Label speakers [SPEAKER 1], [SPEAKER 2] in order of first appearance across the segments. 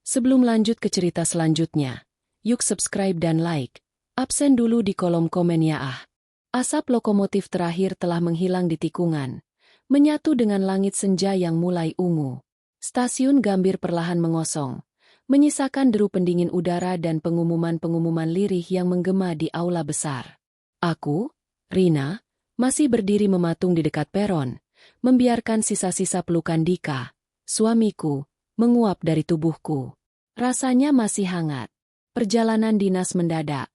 [SPEAKER 1] Sebelum lanjut ke cerita selanjutnya, yuk subscribe dan like. Absen dulu di kolom komen ya ah. Asap lokomotif terakhir telah menghilang di tikungan, menyatu dengan langit senja yang mulai ungu. Stasiun Gambir perlahan mengosong, menyisakan deru pendingin udara dan pengumuman-pengumuman lirih yang menggema di aula besar. Aku, Rina, masih berdiri mematung di dekat peron, membiarkan sisa-sisa pelukan Dika, suamiku, menguap dari tubuhku. Rasanya masih hangat. Perjalanan dinas mendadak.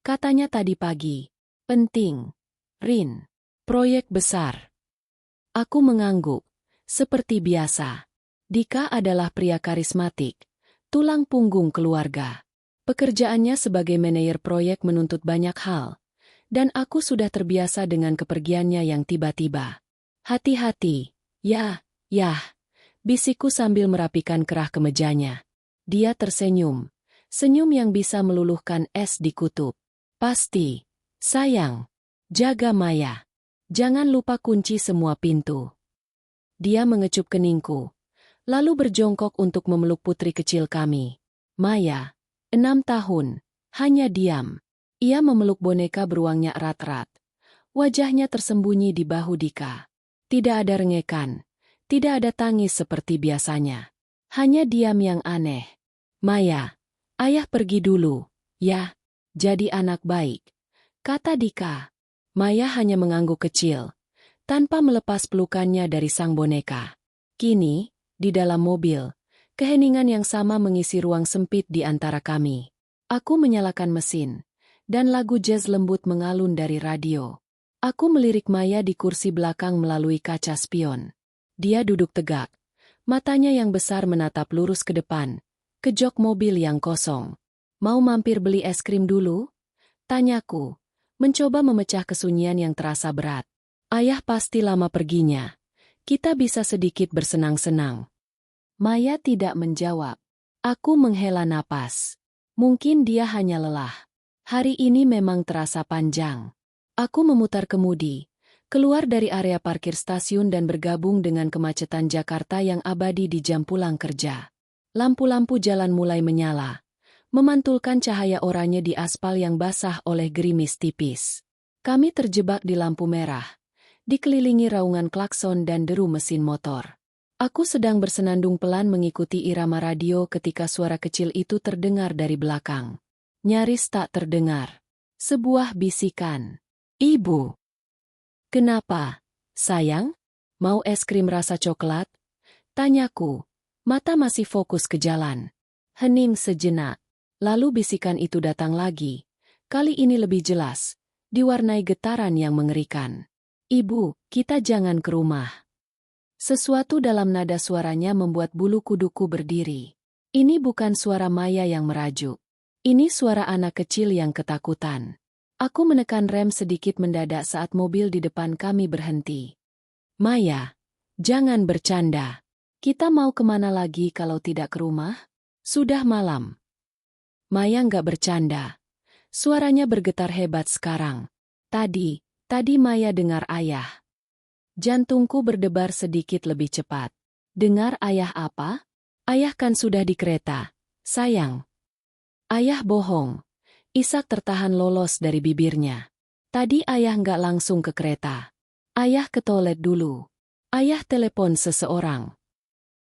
[SPEAKER 1] Katanya tadi pagi. Penting. Rin. Proyek besar. Aku mengangguk. Seperti biasa. Dika adalah pria karismatik. Tulang punggung keluarga. Pekerjaannya sebagai manajer proyek menuntut banyak hal. Dan aku sudah terbiasa dengan kepergiannya yang tiba-tiba. Hati-hati. Ya. Bisikku sambil merapikan kerah kemejanya. Dia tersenyum. Senyum yang bisa meluluhkan es di kutub. Pasti. Sayang. Jaga Maya. Jangan lupa kunci semua pintu. Dia mengecup keningku. Lalu berjongkok untuk memeluk putri kecil kami. Maya. 6 tahun. Hanya diam. Ia memeluk boneka beruangnya erat-erat. Wajahnya tersembunyi di bahu Dika. Tidak ada rengekan. Tidak ada tangis seperti biasanya. Hanya diam yang aneh. Maya, ayah pergi dulu, ya. Jadi anak baik. Kata Dika. Maya hanya mengangguk kecil, tanpa melepas pelukannya dari sang boneka. Kini, di dalam mobil, keheningan yang sama mengisi ruang sempit di antara kami. Aku menyalakan mesin, dan lagu jazz lembut mengalun dari radio. Aku melirik Maya di kursi belakang melalui kaca spion. Dia duduk tegak, matanya yang besar menatap lurus ke depan, ke jok mobil yang kosong. Mau mampir beli es krim dulu? Tanyaku, mencoba memecah kesunyian yang terasa berat. Ayah pasti lama perginya. Kita bisa sedikit bersenang-senang. Maya tidak menjawab. Aku menghela napas. Mungkin dia hanya lelah. Hari ini memang terasa panjang. Aku memutar kemudi, keluar dari area parkir stasiun dan bergabung dengan kemacetan Jakarta yang abadi di jam pulang kerja. Lampu-lampu jalan mulai menyala, memantulkan cahaya oranye di aspal yang basah oleh gerimis tipis. Kami terjebak di lampu merah, dikelilingi raungan klakson dan deru mesin motor. Aku sedang bersenandung pelan mengikuti irama radio ketika suara kecil itu terdengar dari belakang. Nyaris tak terdengar. Sebuah bisikan. Ibu. Kenapa, sayang? Mau es krim rasa coklat? Tanyaku, mata masih fokus ke jalan. Hening sejenak, lalu bisikan itu datang lagi. Kali ini lebih jelas, diwarnai getaran yang mengerikan. Ibu, kita jangan ke rumah. Sesuatu dalam nada suaranya membuat bulu kuduku berdiri. Ini bukan suara Maya yang merajuk. Ini suara anak kecil yang ketakutan. Aku menekan rem sedikit mendadak saat mobil di depan kami berhenti. Maya, jangan bercanda. Kita mau kemana lagi kalau tidak ke rumah? Sudah malam. Maya nggak bercanda. Suaranya bergetar hebat sekarang. Tadi Maya dengar ayah. Jantungku berdebar sedikit lebih cepat. Dengar ayah apa? Ayah kan sudah di kereta, sayang. Ayah bohong. Isak tertahan lolos dari bibirnya. Tadi ayah nggak langsung ke kereta. Ayah ke toilet dulu. Ayah telepon seseorang.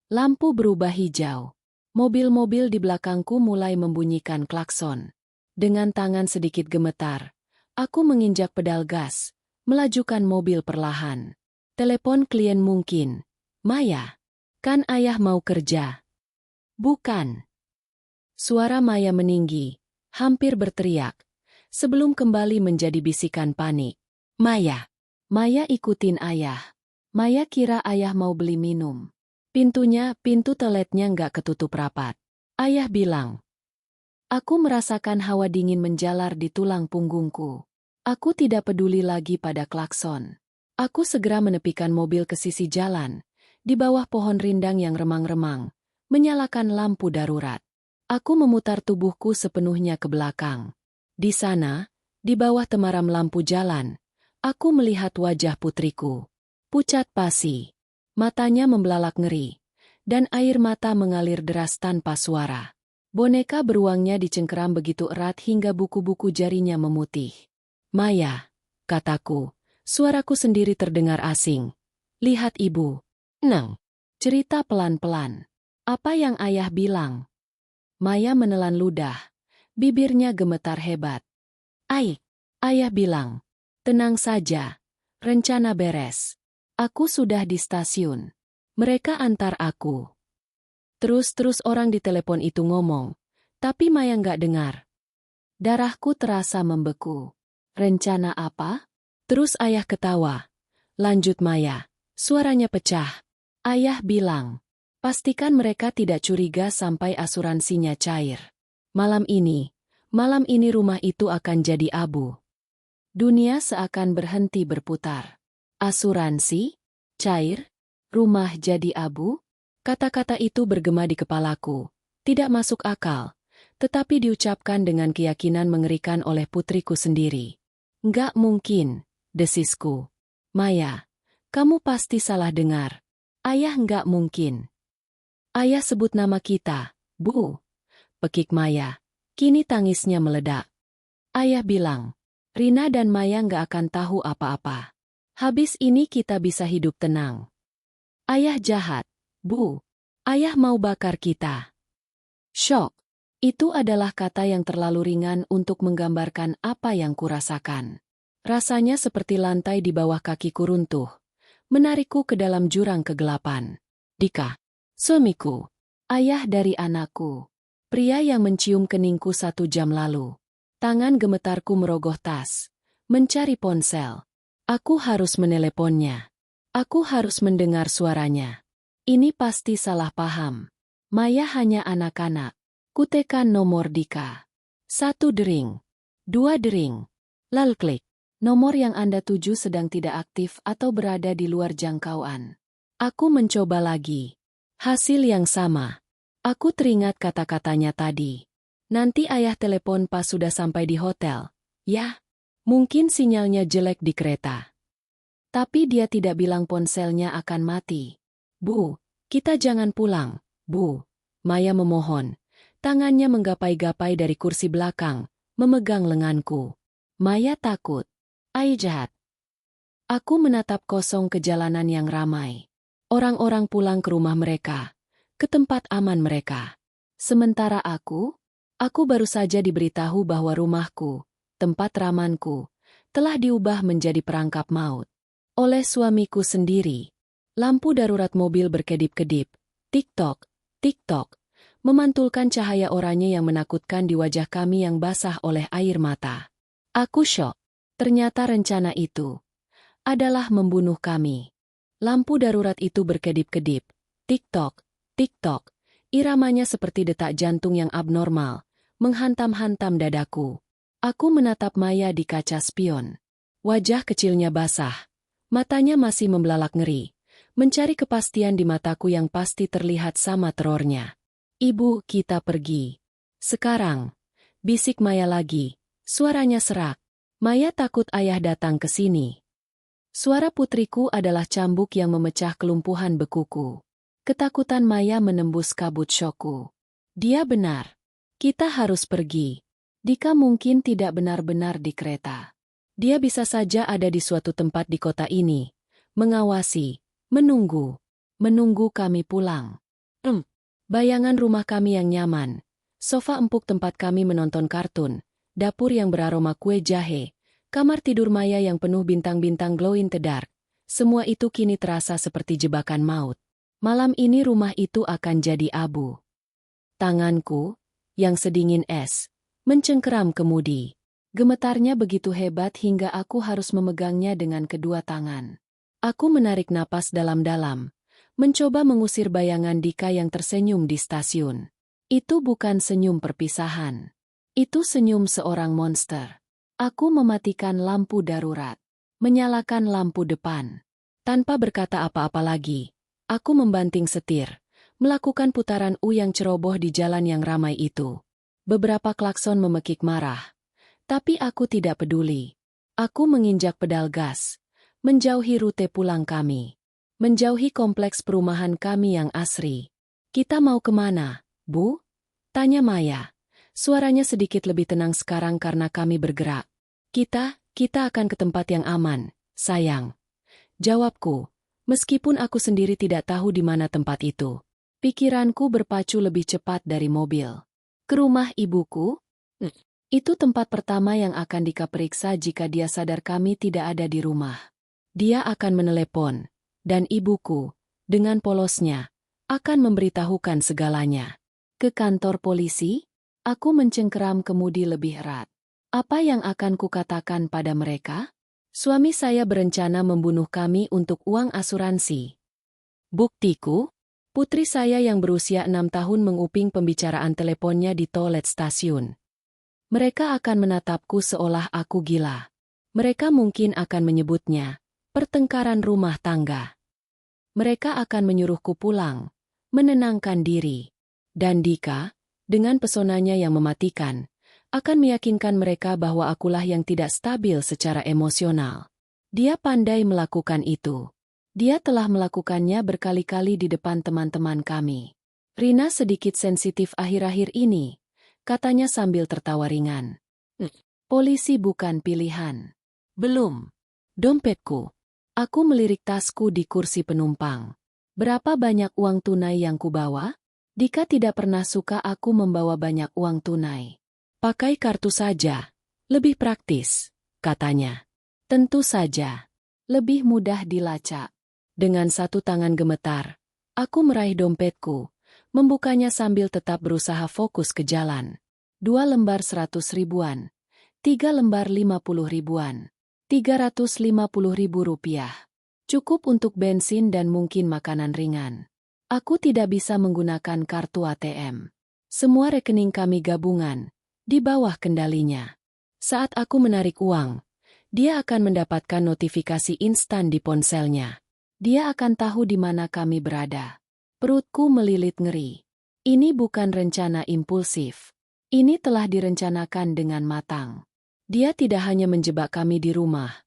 [SPEAKER 1] Lampu berubah hijau. Mobil-mobil di belakangku mulai membunyikan klakson. Dengan tangan sedikit gemetar, aku menginjak pedal gas, melajukan mobil perlahan. Telepon klien mungkin. Maya, kan ayah mau kerja? Bukan. Suara Maya meninggi. Hampir berteriak, sebelum kembali menjadi bisikan panik. Maya. Maya ikutin ayah. Maya kira ayah mau beli minum. Pintu toiletnya nggak ketutup rapat. Ayah bilang. Aku merasakan hawa dingin menjalar di tulang punggungku. Aku tidak peduli lagi pada klakson. Aku segera menepikan mobil ke sisi jalan, di bawah pohon rindang yang remang-remang, menyalakan lampu darurat. Aku memutar tubuhku sepenuhnya ke belakang. Di sana, di bawah temaram lampu jalan, aku melihat wajah putriku. Pucat pasi. Matanya membelalak ngeri. dan air mata mengalir deras tanpa suara. Boneka beruangnya dicengkeram begitu erat hingga buku-buku jarinya memutih. "Maya," kataku, suaraku sendiri terdengar asing. "Lihat ibu." "Neng." Cerita pelan-pelan. "Apa yang ayah bilang?" Maya menelan ludah. Bibirnya gemetar hebat. Ayah bilang, tenang saja. Rencana beres. Aku sudah di stasiun. Mereka antar aku." Terus orang di telepon itu ngomong. Tapi Maya nggak dengar. Darahku terasa membeku. "Rencana apa?" Terus ayah ketawa. Lanjut Maya. Suaranya pecah. Ayah bilang, pastikan mereka tidak curiga sampai asuransinya cair. Malam ini rumah itu akan jadi abu. Dunia seakan berhenti berputar. Asuransi? Cair? Rumah jadi abu? Kata-kata itu bergema di kepalaku. Tidak masuk akal, tetapi diucapkan dengan keyakinan mengerikan oleh putriku sendiri. "Nggak mungkin," desisku. "Maya, kamu pasti salah dengar. Ayah nggak mungkin." "Ayah sebut nama kita, Bu," pekik Maya. Kini tangisnya meledak. "Ayah bilang, Rina dan Maya nggak akan tahu apa-apa. Habis ini kita bisa hidup tenang." "Ayah jahat, Bu. Ayah mau bakar kita." Syok. Itu adalah kata yang terlalu ringan untuk menggambarkan apa yang kurasakan. Rasanya seperti lantai di bawah kakiku runtuh, menarikku ke dalam jurang kegelapan. Dika, suamiku, ayah dari anakku, pria yang mencium keningku 1 jam lalu. Tangan gemetarku merogoh tas, mencari ponsel. Aku harus meneleponnya. Aku harus mendengar suaranya. Ini pasti salah paham. Maya hanya anak-anak. Kutekan nomor Dika. 1 dering. 2 dering. Lalu klik. Nomor yang Anda tuju sedang tidak aktif atau berada di luar jangkauan. Aku mencoba lagi. Hasil yang sama. Aku teringat kata-katanya tadi. "Nanti ayah telepon pas sudah sampai di hotel." Ya, mungkin sinyalnya jelek di kereta. Tapi dia tidak bilang ponselnya akan mati. "Bu, kita jangan pulang, Bu." Maya memohon. Tangannya menggapai-gapai dari kursi belakang, memegang lenganku. Maya takut. Ayah jahat. Aku menatap kosong ke jalanan yang ramai. Orang-orang pulang ke rumah mereka, ke tempat aman mereka. Sementara aku baru saja diberitahu bahwa rumahku, tempat ramanku, telah diubah menjadi perangkap maut. Oleh suamiku sendiri. Lampu darurat mobil berkedip-kedip. Tik-tok, tik-tok. Memantulkan cahaya oranye yang menakutkan di wajah kami yang basah oleh air mata. Aku syok. Ternyata rencana itu adalah membunuh kami. Lampu darurat itu berkedip-kedip. Tik-tok, tik-tok. Iramanya seperti detak jantung yang abnormal, menghantam-hantam dadaku. Aku menatap Maya di kaca spion. Wajah kecilnya basah. Matanya masih membelalak ngeri, mencari kepastian di mataku yang pasti terlihat sama terornya. "Ibu, kita pergi. Sekarang." Bisik Maya lagi. Suaranya serak. "Maya takut ayah datang ke sini." Suara putriku adalah cambuk yang memecah kelumpuhan bekuku. Ketakutan Maya menembus kabut syokku. Dia benar. Kita harus pergi. Dika mungkin tidak benar-benar di kereta. Dia bisa saja ada di suatu tempat di kota ini, mengawasi, menunggu kami pulang. Bayangan rumah kami yang nyaman, sofa empuk tempat kami menonton kartun, dapur yang beraroma kue jahe, kamar tidur Maya yang penuh bintang-bintang glow in the dark, semua itu kini terasa seperti jebakan maut. Malam ini rumah itu akan jadi abu. Tanganku, yang sedingin es, mencengkeram kemudi. Gemetarnya begitu hebat hingga aku harus memegangnya dengan kedua tangan. Aku menarik napas dalam-dalam, mencoba mengusir bayangan Dika yang tersenyum di stasiun. Itu bukan senyum perpisahan. Itu senyum seorang monster. Aku mematikan lampu darurat, menyalakan lampu depan. Tanpa berkata apa-apa lagi, aku membanting setir, melakukan putaran yang ceroboh di jalan yang ramai itu. Beberapa klakson memekik marah. Tapi aku tidak peduli. Aku menginjak pedal gas, menjauhi rute pulang kami, menjauhi kompleks perumahan kami yang asri. Kita mau kemana, Bu? Tanya Maya. Suaranya sedikit lebih tenang sekarang karena kami bergerak. Kita akan ke tempat yang aman, sayang. Jawabku, meskipun aku sendiri tidak tahu di mana tempat itu. Pikiranku berpacu lebih cepat dari mobil. Ke rumah ibuku? Itu tempat pertama yang akan Dika periksa jika dia sadar kami tidak ada di rumah. Dia akan menelepon, dan ibuku, dengan polosnya, akan memberitahukan segalanya. Ke kantor polisi? Aku mencengkeram kemudi lebih erat. Apa yang akan kukatakan pada mereka? Suami saya berencana membunuh kami untuk uang asuransi. Buktiku? Putri saya yang berusia 6 tahun menguping pembicaraan teleponnya di toilet stasiun. Mereka akan menatapku seolah aku gila. Mereka mungkin akan menyebutnya pertengkaran rumah tangga. Mereka akan menyuruhku pulang, menenangkan diri. Dan Dika, dengan pesonanya yang mematikan, akan meyakinkan mereka bahwa akulah yang tidak stabil secara emosional. Dia pandai melakukan itu. Dia telah melakukannya berkali-kali di depan teman-teman kami. Rina sedikit sensitif akhir-akhir ini, katanya sambil tertawa ringan. Polisi bukan pilihan. Belum. Dompetku. Aku melirik tasku di kursi penumpang. Berapa banyak uang tunai yang kubawa? Dika tidak pernah suka aku membawa banyak uang tunai. Pakai kartu saja. Lebih praktis, katanya. Tentu saja. Lebih mudah dilacak. Dengan satu tangan gemetar, aku meraih dompetku, membukanya sambil tetap berusaha fokus ke jalan. 2 lembar 100 ribuan. 3 lembar 50 ribuan. 350.000 rupiah. Cukup untuk bensin dan mungkin makanan ringan. Aku tidak bisa menggunakan kartu ATM. Semua rekening kami gabungan, di bawah kendalinya. Saat aku menarik uang, dia akan mendapatkan notifikasi instan di ponselnya. Dia akan tahu di mana kami berada. Perutku melilit ngeri. Ini bukan rencana impulsif. Ini telah direncanakan dengan matang. Dia tidak hanya menjebak kami di rumah.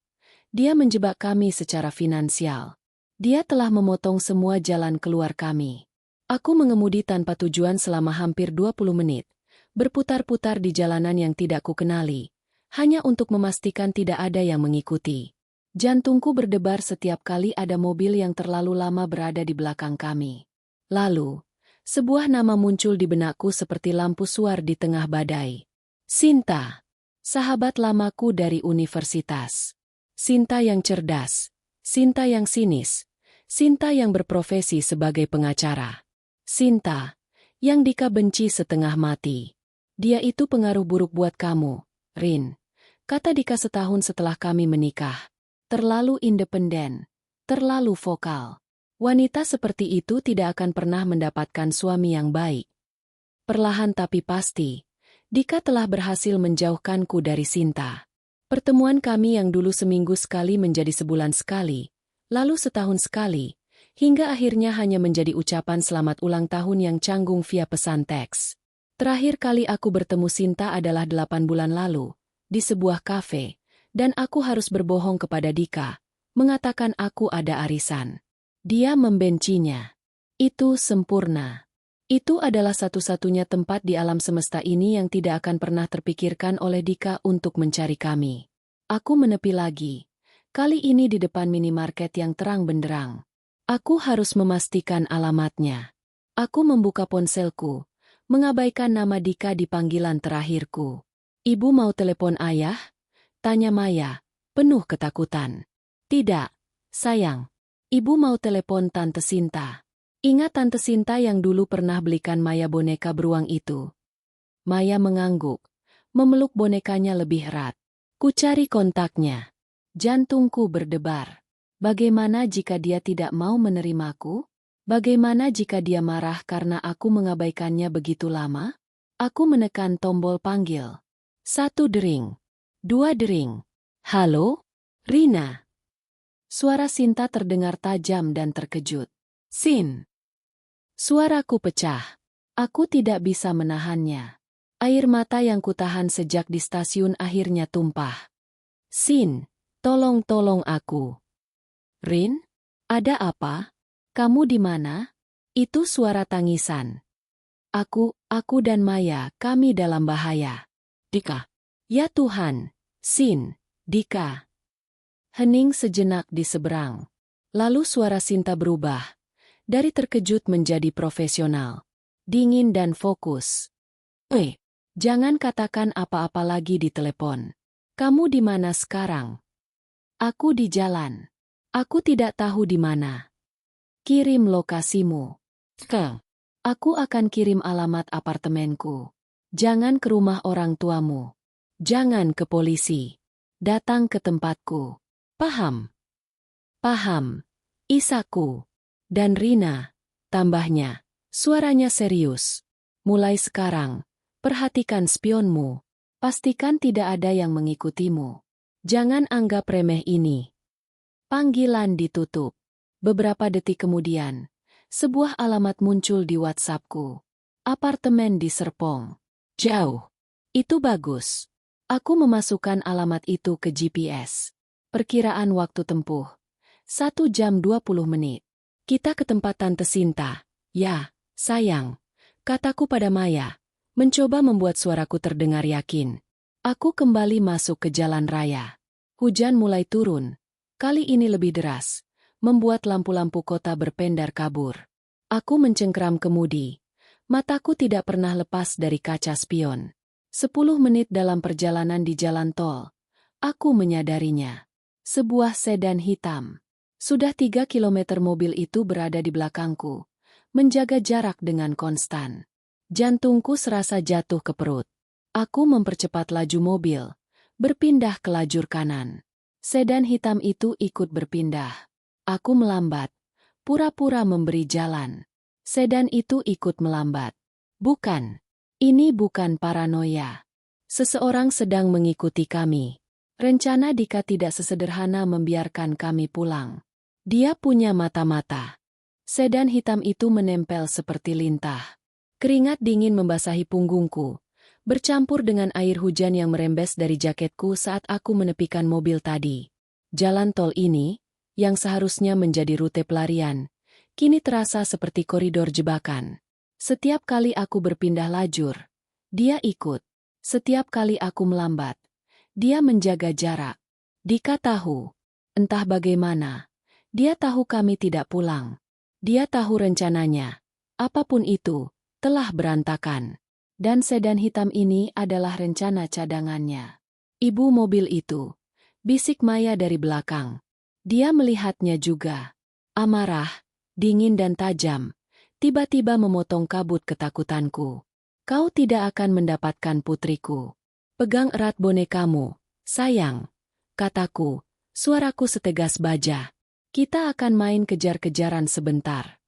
[SPEAKER 1] Dia menjebak kami secara finansial. Dia telah memotong semua jalan keluar kami. Aku mengemudi tanpa tujuan selama hampir 20 menit, berputar-putar di jalanan yang tidak kukenali, hanya untuk memastikan tidak ada yang mengikuti. Jantungku berdebar setiap kali ada mobil yang terlalu lama berada di belakang kami. Lalu, sebuah nama muncul di benakku seperti lampu suar di tengah badai. Sinta, sahabat lamaku dari universitas. Sinta yang cerdas, Sinta yang sinis, Sinta yang berprofesi sebagai pengacara. Sinta, yang Dika benci setengah mati. Dia itu pengaruh buruk buat kamu, Rin. Kata Dika setahun setelah kami menikah. Terlalu independen, terlalu vokal. Wanita seperti itu tidak akan pernah mendapatkan suami yang baik. Perlahan tapi pasti, Dika telah berhasil menjauhkanku dari Sinta. Pertemuan kami yang dulu seminggu sekali menjadi sebulan sekali, lalu setahun sekali, hingga akhirnya hanya menjadi ucapan selamat ulang tahun yang canggung via pesan teks. Terakhir kali aku bertemu Sinta adalah 8 bulan lalu, di sebuah kafe, dan aku harus berbohong kepada Dika, mengatakan aku ada arisan. Dia membencinya. Itu sempurna. Itu adalah satu-satunya tempat di alam semesta ini yang tidak akan pernah terpikirkan oleh Dika untuk mencari kami. Aku menepi lagi. Kali ini di depan minimarket yang terang benderang. Aku harus memastikan alamatnya. Aku membuka ponselku, mengabaikan nama Dika di panggilan terakhirku. Ibu mau telepon ayah? Tanya Maya, penuh ketakutan. Tidak, sayang. Ibu mau telepon Tante Sinta. Ingat Tante Sinta yang dulu pernah belikan Maya boneka beruang itu? Maya mengangguk, memeluk bonekanya lebih erat. Ku cari kontaknya. Jantungku berdebar. Bagaimana jika dia tidak mau menerimaku? Bagaimana jika dia marah karena aku mengabaikannya begitu lama? Aku menekan tombol panggil. 1 dering. 2 dering. Halo? Rina. Suara Sinta terdengar tajam dan terkejut. Sin. Suaraku pecah. Aku tidak bisa menahannya. Air mata yang kutahan sejak di stasiun akhirnya tumpah. Sin. Tolong aku. Rin? Ada apa? Kamu di mana? Itu suara tangisan. Aku dan Maya, kami dalam bahaya. Dika. Ya Tuhan, Sin, Dika. Hening sejenak di seberang. Lalu suara Sinta berubah. Dari terkejut menjadi profesional. Dingin dan fokus. Jangan katakan apa-apa lagi di telepon. Kamu di mana sekarang? Aku di jalan. Aku tidak tahu di mana. Kirim lokasimu. Aku akan kirim alamat apartemenku. Jangan ke rumah orang tuamu. Jangan ke polisi. Datang ke tempatku. Paham? Paham. Isaku. Dan Rina. Tambahnya. Suaranya serius. Mulai sekarang, perhatikan spionmu. Pastikan tidak ada yang mengikutimu. Jangan anggap remeh ini. Panggilan ditutup. Beberapa detik kemudian, sebuah alamat muncul di WhatsAppku. Apartemen di Serpong. Jauh. Itu bagus. Aku memasukkan alamat itu ke GPS. Perkiraan waktu tempuh. 1 jam 20 menit. Kita ke tempat Tante Sinta. Ya, sayang. Kataku pada Maya. Mencoba membuat suaraku terdengar yakin. Aku kembali masuk ke jalan raya. Hujan mulai turun. Kali ini lebih deras. Membuat lampu-lampu kota berpendar kabur. Aku mencengkeram kemudi. Mataku tidak pernah lepas dari kaca spion. 10 menit dalam perjalanan di jalan tol. Aku menyadarinya. Sebuah sedan hitam. Sudah 3 kilometer mobil itu berada di belakangku. Menjaga jarak dengan konstan. Jantungku serasa jatuh ke perut. Aku mempercepat laju mobil. Berpindah ke lajur kanan. Sedan hitam itu ikut berpindah. Aku melambat, pura-pura memberi jalan. Sedan itu ikut melambat. Bukan, ini bukan paranoia. Seseorang sedang mengikuti kami. Rencana Dika tidak sesederhana membiarkan kami pulang. Dia punya mata-mata. Sedan hitam itu menempel seperti lintah. Keringat dingin membasahi punggungku, bercampur dengan air hujan yang merembes dari jaketku saat aku menepikan mobil tadi. Jalan tol ini, yang seharusnya menjadi rute pelarian, kini terasa seperti koridor jebakan. Setiap kali aku berpindah lajur, dia ikut. Setiap kali aku melambat, dia menjaga jarak. Dika tahu, entah bagaimana, dia tahu kami tidak pulang. Dia tahu rencananya, apapun itu, telah berantakan. Dan sedan hitam ini adalah rencana cadangannya. Ibu mobil itu, bisik Maya dari belakang. Dia melihatnya juga. Amarah, dingin dan tajam, tiba-tiba memotong kabut ketakutanku. Kau tidak akan mendapatkan putriku. Pegang erat bonekamu, sayang. Kataku, suaraku setegas baja. Kita akan main kejar-kejaran sebentar.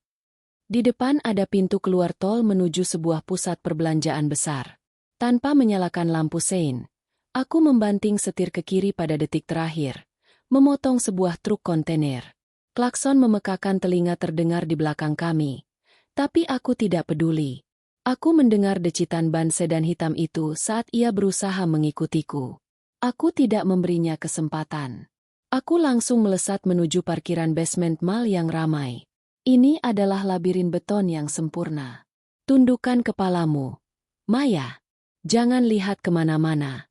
[SPEAKER 1] Di depan ada pintu keluar tol menuju sebuah pusat perbelanjaan besar. Tanpa menyalakan lampu sein, aku membanting setir ke kiri pada detik terakhir. Memotong sebuah truk kontainer. Klakson memekakan telinga terdengar di belakang kami. Tapi aku tidak peduli. Aku mendengar decitan ban sedan hitam itu saat ia berusaha mengikutiku. Aku tidak memberinya kesempatan. Aku langsung melesat menuju parkiran basement mall yang ramai. Ini adalah labirin beton yang sempurna. Tundukkan kepalamu. Maya, jangan lihat kemana-mana.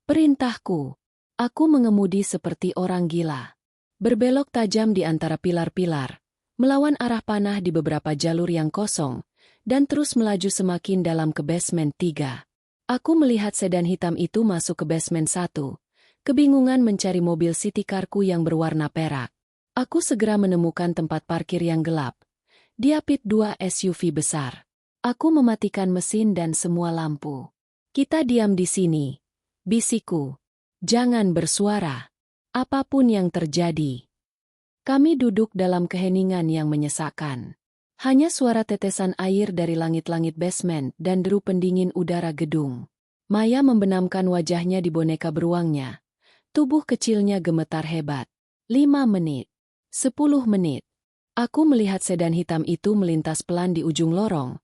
[SPEAKER 1] Perintahku. Aku mengemudi seperti orang gila. Berbelok tajam di antara pilar-pilar, melawan arah panah di beberapa jalur yang kosong, dan terus melaju semakin dalam ke basement 3. Aku melihat sedan hitam itu masuk ke basement 1, kebingungan mencari mobil city carku yang berwarna perak. Aku segera menemukan tempat parkir yang gelap. Diapit 2 SUV besar. Aku mematikan mesin dan semua lampu. Kita diam di sini, bisikku. Jangan bersuara. Apapun yang terjadi. Kami duduk dalam keheningan yang menyesakkan. Hanya suara tetesan air dari langit-langit basement dan deru pendingin udara gedung. Maya membenamkan wajahnya di boneka beruangnya. Tubuh kecilnya gemetar hebat. 5 menit. 10 menit. Aku melihat sedan hitam itu melintas pelan di ujung lorong.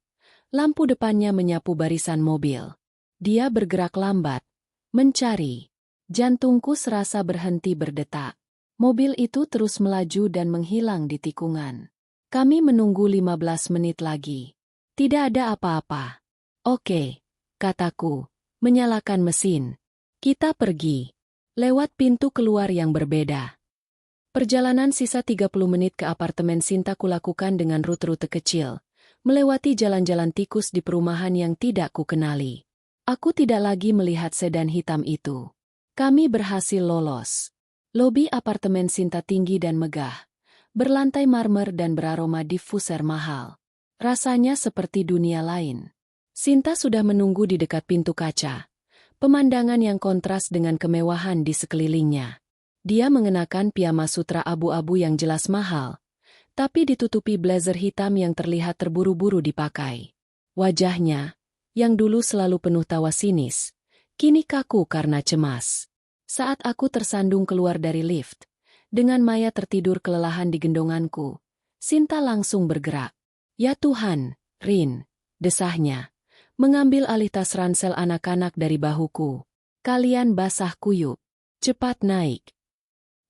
[SPEAKER 1] Lampu depannya menyapu barisan mobil. Dia bergerak lambat. Mencari. Jantungku serasa berhenti berdetak. Mobil itu terus melaju dan menghilang di tikungan. Kami menunggu 15 menit lagi. Tidak ada apa-apa. Oke, kataku, menyalakan mesin. Kita pergi. Lewat pintu keluar yang berbeda. Perjalanan sisa 30 menit ke apartemen Sinta kulakukan dengan rute-rute kecil, melewati jalan-jalan tikus di perumahan yang tidak kukenali. Aku tidak lagi melihat sedan hitam itu. Kami berhasil lolos. Lobi apartemen Sinta tinggi dan megah, berlantai marmer dan beraroma diffuser mahal. Rasanya seperti dunia lain. Sinta sudah menunggu di dekat pintu kaca. Pemandangan yang kontras dengan kemewahan di sekelilingnya. Dia mengenakan piyama sutra abu-abu yang jelas mahal, tapi ditutupi blazer hitam yang terlihat terburu-buru dipakai. Wajahnya, yang dulu selalu penuh tawa sinis, kini kaku karena cemas. Saat aku tersandung keluar dari lift, dengan Maya tertidur kelelahan di gendonganku, Sinta langsung bergerak. Ya Tuhan, Rin, desahnya, mengambil alih tas ransel anak-anak dari bahuku. Kalian basah kuyup. Cepat naik.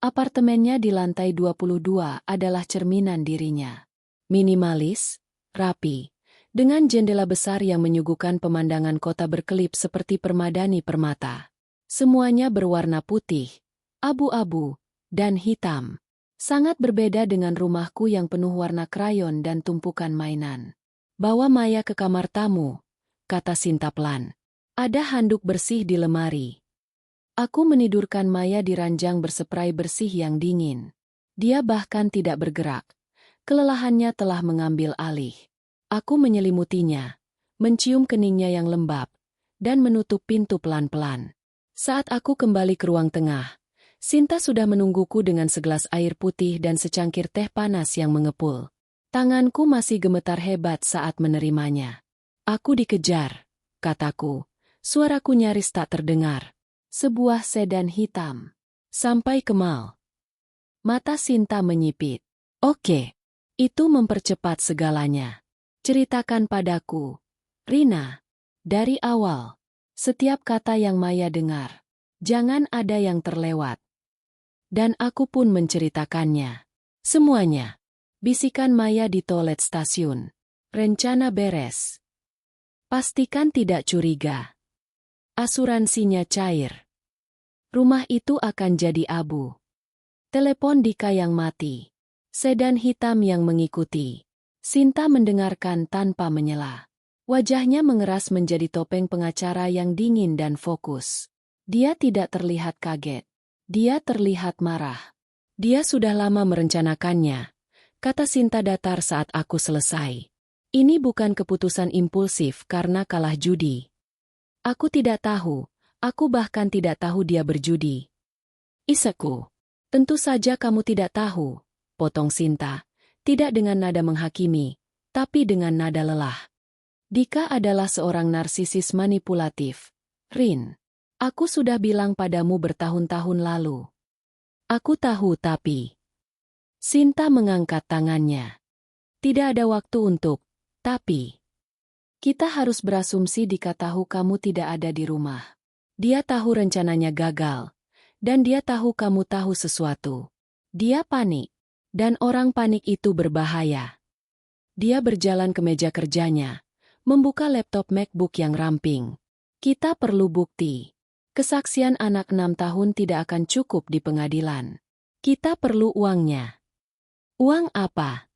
[SPEAKER 1] Apartemennya di lantai 22 adalah cerminan dirinya. Minimalis, rapi, dengan jendela besar yang menyuguhkan pemandangan kota berkelip seperti permadani permata. Semuanya berwarna putih, abu-abu, dan hitam. Sangat berbeda dengan rumahku yang penuh warna krayon dan tumpukan mainan. Bawa Maya ke kamar tamu, kata Sinta pelan. Ada handuk bersih di lemari. Aku menidurkan Maya di ranjang berseprai bersih yang dingin. Dia bahkan tidak bergerak. Kelelahannya telah mengambil alih. Aku menyelimutinya, mencium keningnya yang lembab, dan menutup pintu pelan-pelan. Saat aku kembali ke ruang tengah, Sinta sudah menungguku dengan segelas air putih dan secangkir teh panas yang mengepul. Tanganku masih gemetar hebat saat menerimanya. Aku dikejar, kataku. Suaraku nyaris tak terdengar. Sebuah sedan hitam. Sampai ke mall. Mata Sinta menyipit. Oke. Itu mempercepat segalanya. Ceritakan padaku. Rina. Dari awal. Setiap kata yang Maya dengar. Jangan ada yang terlewat. Dan aku pun menceritakannya. Semuanya. Bisikan Maya di toilet stasiun. Rencana beres. Pastikan tidak curiga. Asuransinya cair. Rumah itu akan jadi abu. Telepon Dika yang mati. Sedan hitam yang mengikuti. Sinta mendengarkan tanpa menyela. Wajahnya mengeras menjadi topeng pengacara yang dingin dan fokus. Dia tidak terlihat kaget. Dia terlihat marah. Dia sudah lama merencanakannya, kata Sinta datar saat aku selesai. Ini bukan keputusan impulsif karena kalah judi. Aku tidak tahu, aku bahkan tidak tahu dia berjudi. Isaku, tentu saja kamu tidak tahu, potong Sinta, tidak dengan nada menghakimi, tapi dengan nada lelah. Dika adalah seorang narsisis manipulatif. Rin, aku sudah bilang padamu bertahun-tahun lalu. Aku tahu tapi... Sinta mengangkat tangannya. Tidak ada waktu untuk, tapi... Kita harus berasumsi Dika tahu kamu tidak ada di rumah. Dia tahu rencananya gagal. Dan dia tahu kamu tahu sesuatu. Dia panik. Dan orang panik itu berbahaya. Dia berjalan ke meja kerjanya. Membuka laptop MacBook yang ramping. Kita perlu bukti. Kesaksian anak 6 tahun tidak akan cukup di pengadilan. Kita perlu uangnya. Uang apa?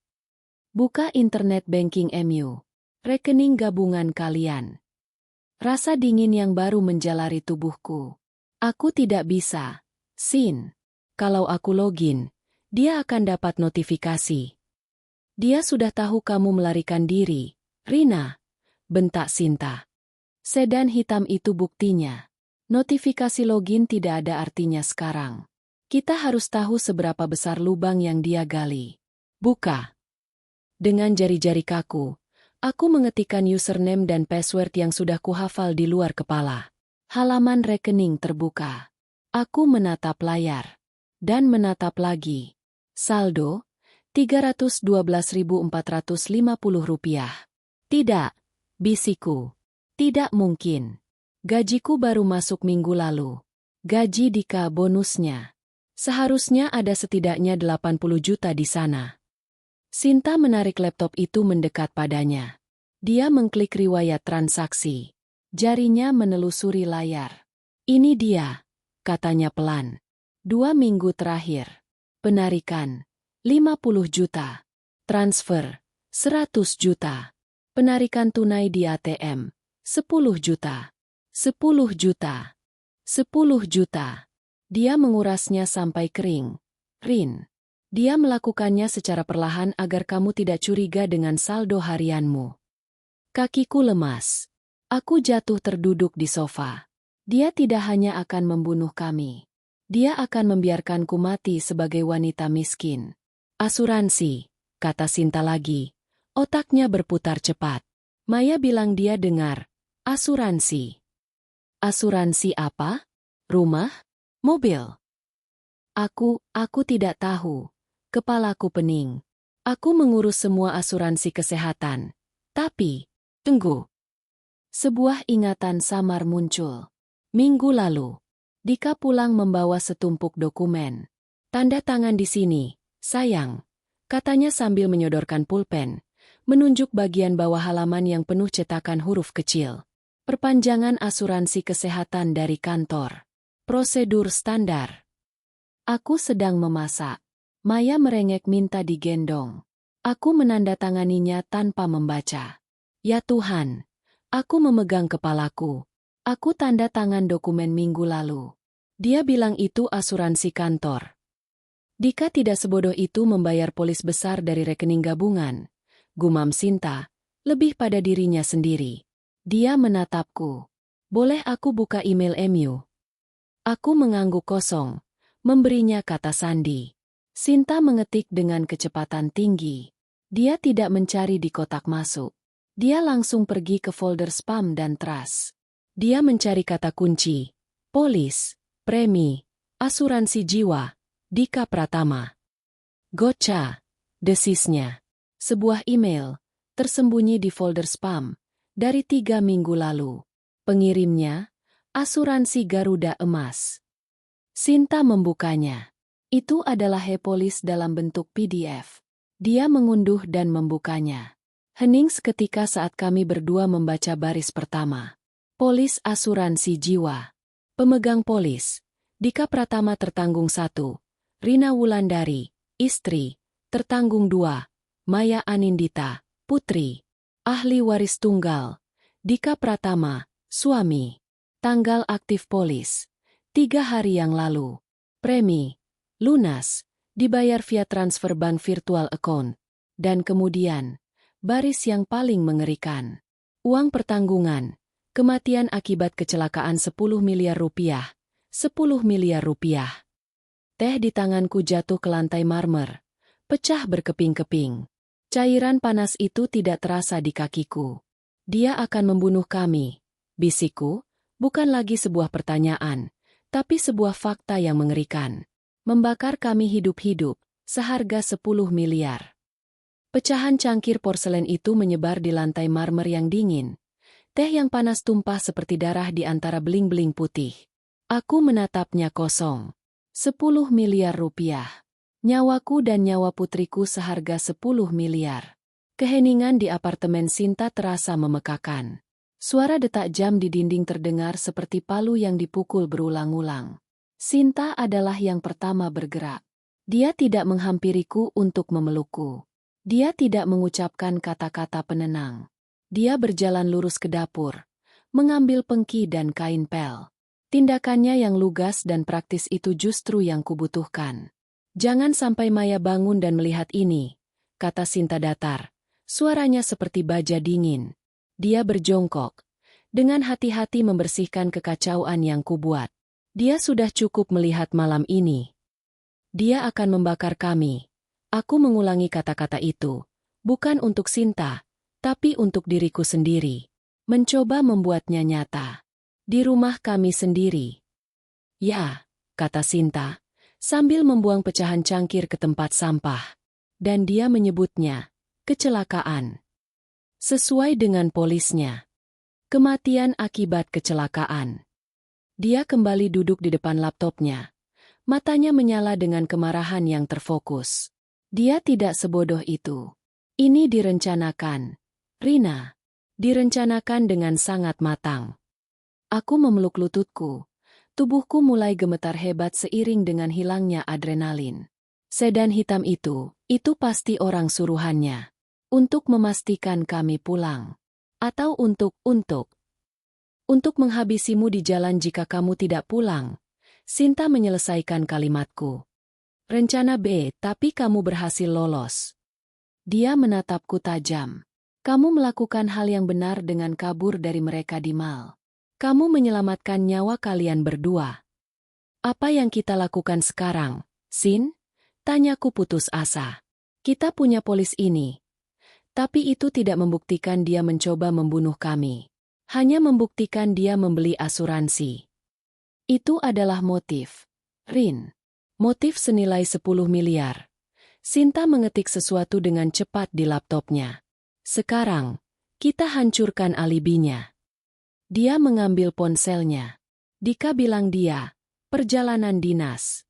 [SPEAKER 1] Buka internet banking MU. Rekening gabungan kalian. Rasa dingin yang baru menjalari tubuhku. Aku tidak bisa. Sin. Kalau aku login, dia akan dapat notifikasi. Dia sudah tahu kamu melarikan diri. Rina. Bentak Sinta. Sedan hitam itu buktinya. Notifikasi login tidak ada artinya sekarang. Kita harus tahu seberapa besar lubang yang dia gali. Buka. Dengan jari-jari kaku, aku mengetikkan username dan password yang sudah kuhafal di luar kepala. Halaman rekening terbuka. Aku menatap layar. Dan menatap lagi. Saldo, Rp312.450. Tidak, bisiku. Tidak mungkin. Gajiku baru masuk minggu lalu. Gaji Dika bonusnya. Seharusnya ada setidaknya 80 juta di sana. Sinta menarik laptop itu mendekat padanya. Dia mengklik riwayat transaksi. Jarinya menelusuri layar. Ini dia, katanya pelan. 2 minggu terakhir. Penarikan, 50 juta. Transfer, 100 juta. Penarikan tunai di ATM, 10 juta. 10 juta. 10 juta. Dia mengurasnya sampai kering. Rin. Dia melakukannya secara perlahan agar kamu tidak curiga dengan saldo harianmu. Kakiku lemas. Aku jatuh terduduk di sofa. Dia tidak hanya akan membunuh kami. Dia akan membiarkanku mati sebagai wanita miskin. Asuransi, kata Sinta lagi. Otaknya berputar cepat. Maya bilang dia dengar. Asuransi. Asuransi apa? Rumah? Mobil? Aku tidak tahu. Kepalaku pening. Aku mengurus semua asuransi kesehatan. Tapi, tunggu. Sebuah ingatan samar muncul. Minggu lalu, Dika pulang membawa setumpuk dokumen. Tanda tangan di sini, sayang, katanya sambil menyodorkan pulpen, menunjuk bagian bawah halaman yang penuh cetakan huruf kecil. Perpanjangan asuransi kesehatan dari kantor. Prosedur standar. Aku sedang memasak. Maya merengek minta digendong. Aku menandatanganinya tanpa membaca. Ya Tuhan, aku memegang kepalaku. Aku tanda tangan dokumen minggu lalu. Dia bilang itu asuransi kantor. Dika tidak sebodoh itu membayar polis besar dari rekening gabungan. Gumam Sinta, lebih pada dirinya sendiri. Dia menatapku. Boleh aku buka email MU? Aku mengangguk kosong, memberinya kata sandi. Sinta mengetik dengan kecepatan tinggi. Dia tidak mencari di kotak masuk. Dia langsung pergi ke folder spam dan trash. Dia mencari kata kunci. Polis, premi, asuransi jiwa, Dika Pratama. Gotcha, desisnya. Sebuah email, tersembunyi di folder spam, dari 3 minggu lalu. Pengirimnya, asuransi Garuda Emas. Sinta membukanya. Itu adalah e-polis dalam bentuk PDF. Dia mengunduh dan membukanya. Hening seketika saat kami berdua membaca baris pertama. Polis asuransi jiwa. Pemegang polis. Dika Pratama tertanggung 1. Rina Wulandari, istri. Tertanggung 2. Maya Anindita, putri. Ahli waris tunggal. Dika Pratama, suami. Tanggal aktif polis. 3 hari yang lalu. Premi. Lunas, dibayar via transfer bank virtual account. Dan kemudian, baris yang paling mengerikan. Uang pertanggungan, kematian akibat kecelakaan 10 miliar rupiah. 10 miliar rupiah. Teh di tanganku jatuh ke lantai marmer. Pecah berkeping-keping. Cairan panas itu tidak terasa di kakiku. Dia akan membunuh kami. Bisikku, bukan lagi sebuah pertanyaan, tapi sebuah fakta yang mengerikan. Membakar kami hidup-hidup, seharga 10 miliar. Pecahan cangkir porselen itu menyebar di lantai marmer yang dingin. Teh yang panas tumpah seperti darah di antara beling-beling putih. Aku menatapnya kosong. 10 miliar rupiah. Nyawaku dan nyawa putriku seharga 10 miliar. Keheningan di apartemen Sinta terasa memekakan. Suara detak jam di dinding terdengar seperti palu yang dipukul berulang-ulang. Sinta adalah yang pertama bergerak. Dia tidak menghampiriku untuk memelukku. Dia tidak mengucapkan kata-kata penenang. Dia berjalan lurus ke dapur, mengambil pengki dan kain pel. Tindakannya yang lugas dan praktis itu justru yang kubutuhkan. Jangan sampai Maya bangun dan melihat ini, kata Sinta datar. Suaranya seperti baja dingin. Dia berjongkok, dengan hati-hati membersihkan kekacauan yang kubuat. Dia sudah cukup melihat malam ini. Dia akan membakar kami. Aku mengulangi kata-kata itu, bukan untuk Sinta, tapi untuk diriku sendiri. Mencoba membuatnya nyata. Di rumah kami sendiri. Ya, kata Sinta, sambil membuang pecahan cangkir ke tempat sampah. Dan dia menyebutnya, kecelakaan. Sesuai dengan polisnya. Kematian akibat kecelakaan. Dia kembali duduk di depan laptopnya. Matanya menyala dengan kemarahan yang terfokus. Dia tidak sebodoh itu. Ini direncanakan. Rina. Direncanakan dengan sangat matang. Aku memeluk lututku. Tubuhku mulai gemetar hebat seiring dengan hilangnya adrenalin. Sedan hitam itu pasti orang suruhannya. Untuk memastikan kami pulang. Atau untuk menghabisimu di jalan jika kamu tidak pulang. Sinta menyelesaikan kalimatku. Rencana B, tapi kamu berhasil lolos. Dia menatapku tajam. Kamu melakukan hal yang benar dengan kabur dari mereka di mal. Kamu menyelamatkan nyawa kalian berdua. Apa yang kita lakukan sekarang, Sin? Tanyaku putus asa. Kita punya polis ini. Tapi itu tidak membuktikan dia mencoba membunuh kami. Hanya membuktikan dia membeli asuransi. Itu adalah motif. Rin. Motif senilai 10 miliar. Sinta mengetik sesuatu dengan cepat di laptopnya. Sekarang, kita hancurkan alibinya. Dia mengambil ponselnya. Dika bilang dia, perjalanan dinas.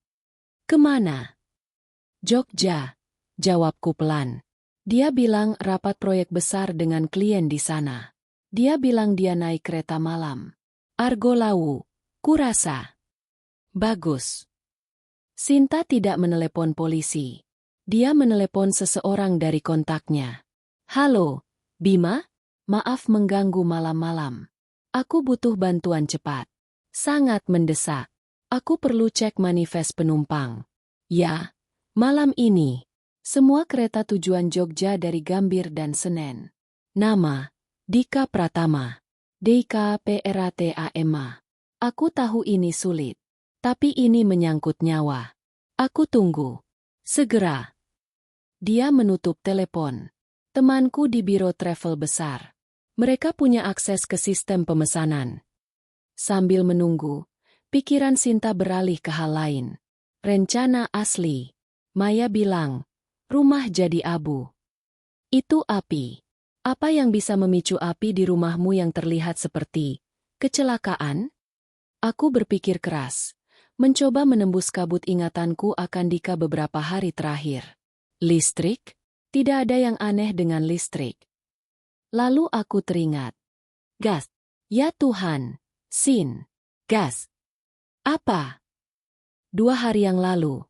[SPEAKER 1] Kemana? Jogja, jawabku pelan. Dia bilang rapat proyek besar dengan klien di sana. Dia bilang dia naik kereta malam. Argo Lawu, kurasa. Bagus. Sinta tidak menelepon polisi. Dia menelepon seseorang dari kontaknya. Halo, Bima? Maaf mengganggu malam-malam. Aku butuh bantuan cepat. Sangat mendesak. Aku perlu cek manifest penumpang. Ya, malam ini. Semua kereta tujuan Jogja dari Gambir dan Senen. Nama, Dika Pratama. Dika Pratama. Aku tahu ini sulit. Tapi ini menyangkut nyawa. Aku tunggu. Segera. Dia menutup telepon. Temanku di biro travel besar. Mereka punya akses ke sistem pemesanan. Sambil menunggu, pikiran Sinta beralih ke hal lain. Rencana asli. Maya bilang, rumah jadi abu. Itu api. Apa yang bisa memicu api di rumahmu yang terlihat seperti kecelakaan? Aku berpikir keras. Mencoba menembus kabut ingatanku akan Dika beberapa hari terakhir. Listrik? Tidak ada yang aneh dengan listrik. Lalu aku teringat. Gas. Ya Tuhan. Sin. Gas. Apa? 2 hari yang lalu.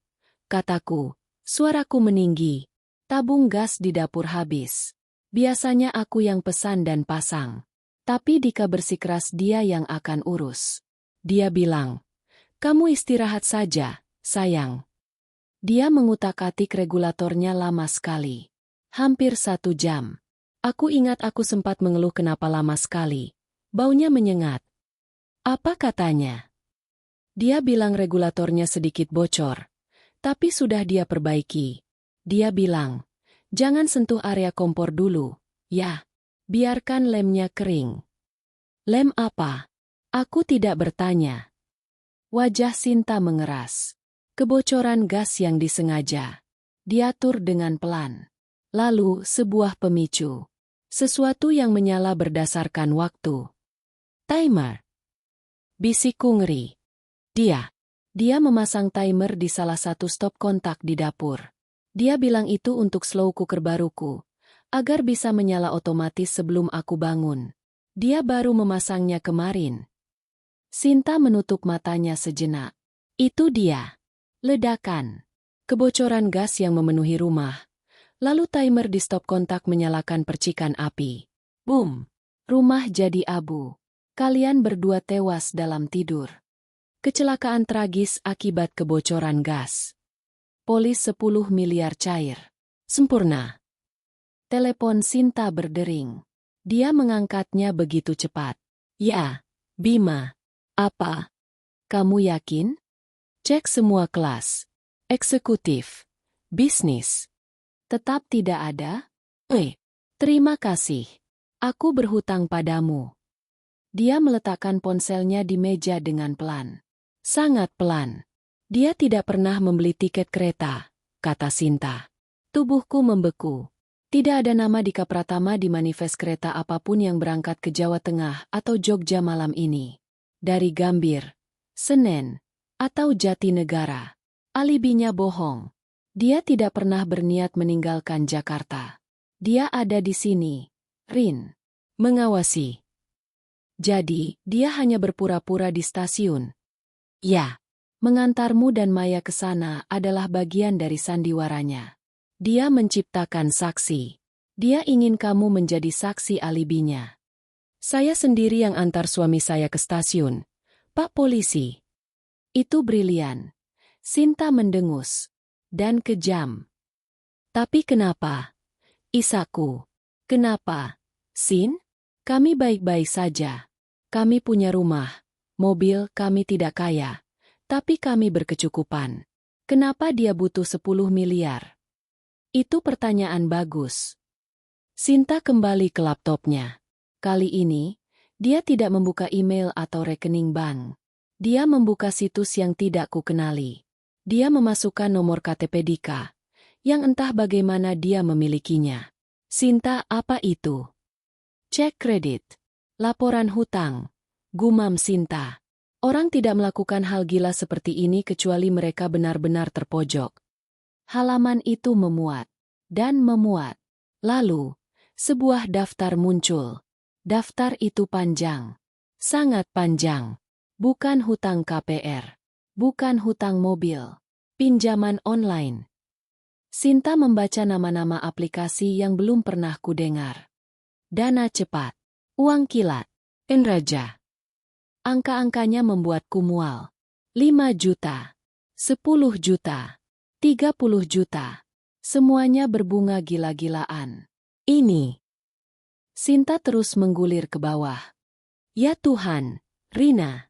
[SPEAKER 1] Kataku. Suaraku meninggi. Tabung gas di dapur habis. Biasanya aku yang pesan dan pasang. Tapi Dika bersikeras dia yang akan urus. Dia bilang, kamu istirahat saja, sayang. Dia mengutak-atik regulatornya lama sekali. Hampir 1 jam. Aku ingat aku sempat mengeluh kenapa lama sekali. Baunya menyengat. Apa katanya? Dia bilang regulatornya sedikit bocor. Tapi sudah dia perbaiki. Dia bilang, jangan sentuh area kompor dulu, ya. Biarkan lemnya kering. Lem apa? Aku tidak bertanya. Wajah Sinta mengeras. Kebocoran gas yang disengaja. Diatur dengan pelan. Lalu sebuah pemicu. Sesuatu yang menyala berdasarkan waktu. Timer. Bisikku ngeri. Dia memasang timer di salah satu stop kontak di dapur. Dia bilang itu untuk slow cooker baruku. Agar bisa menyala otomatis sebelum aku bangun. Dia baru memasangnya kemarin. Sinta menutup matanya sejenak. Itu dia. Ledakan. Kebocoran gas yang memenuhi rumah. Lalu timer di stop kontak menyalakan percikan api. Boom! Rumah jadi abu. Kalian berdua tewas dalam tidur. Kecelakaan tragis akibat kebocoran gas. Polis 10 miliar cair. Sempurna. Telepon Sinta berdering. Dia mengangkatnya begitu cepat. Ya, Bima. Apa? Kamu yakin? Cek semua kelas. Eksekutif. Bisnis. Tetap tidak ada? Terima kasih. Aku berhutang padamu. Dia meletakkan ponselnya di meja dengan pelan. Sangat pelan. Dia tidak pernah membeli tiket kereta, kata Sinta. Tubuhku membeku. Tidak ada nama Dika Pratama di manifest kereta apapun yang berangkat ke Jawa Tengah atau Jogja malam ini. Dari Gambir, Senen, atau Jatinegara. Alibinya bohong. Dia tidak pernah berniat meninggalkan Jakarta. Dia ada di sini, Rin. Mengawasi. Jadi, dia hanya berpura-pura di stasiun. Ya, mengantarmu dan Maya ke sana adalah bagian dari sandiwaranya. Dia menciptakan saksi. Dia ingin kamu menjadi saksi alibinya. Saya sendiri yang antar suami saya ke stasiun, Pak Polisi. Itu brilian. Sinta mendengus. Dan kejam. Tapi kenapa? Isaku. Kenapa? Sin? Kami baik-baik saja. Kami punya rumah, mobil, kami tidak kaya. Tapi kami berkecukupan. Kenapa dia butuh 10 miliar? Itu pertanyaan bagus. Sinta kembali ke laptopnya. Kali ini, dia tidak membuka email atau rekening bank. Dia membuka situs yang tidak kukenali. Dia memasukkan nomor KTP Dika, yang entah bagaimana dia memilikinya. Sinta, apa itu? Cek kredit. Laporan hutang. Gumam Sinta. Orang tidak melakukan hal gila seperti ini kecuali mereka benar-benar terpojok. Halaman itu memuat. Dan memuat. Lalu, sebuah daftar muncul. Daftar itu panjang. Sangat panjang. Bukan hutang KPR. Bukan hutang mobil. Pinjaman online. Sinta membaca nama-nama aplikasi yang belum pernah kudengar. Dana cepat. Uang kilat. Enraja. Angka-angkanya membuatku mual. 5 juta. 10 juta. 30 juta. Semuanya berbunga gila-gilaan. Ini. Sinta terus menggulir ke bawah. Ya Tuhan, Rina.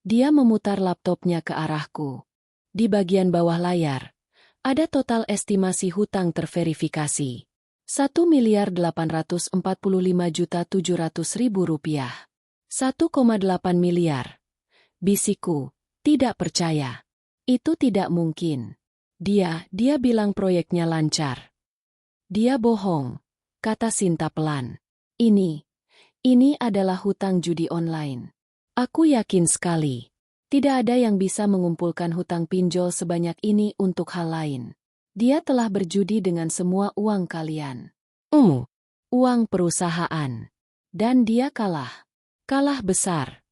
[SPEAKER 1] Dia memutar laptopnya ke arahku. Di bagian bawah layar, ada total estimasi hutang terverifikasi. 1.845.700.000 rupiah. 1,8 miliar. Bisiku, tidak percaya. Itu tidak mungkin. Dia bilang proyeknya lancar. Dia bohong, kata Sinta pelan. Ini adalah hutang judi online. Aku yakin sekali. Tidak ada yang bisa mengumpulkan hutang pinjol sebanyak ini untuk hal lain. Dia telah berjudi dengan semua uang kalian. Uang perusahaan. Dan dia kalah. Kalah besar.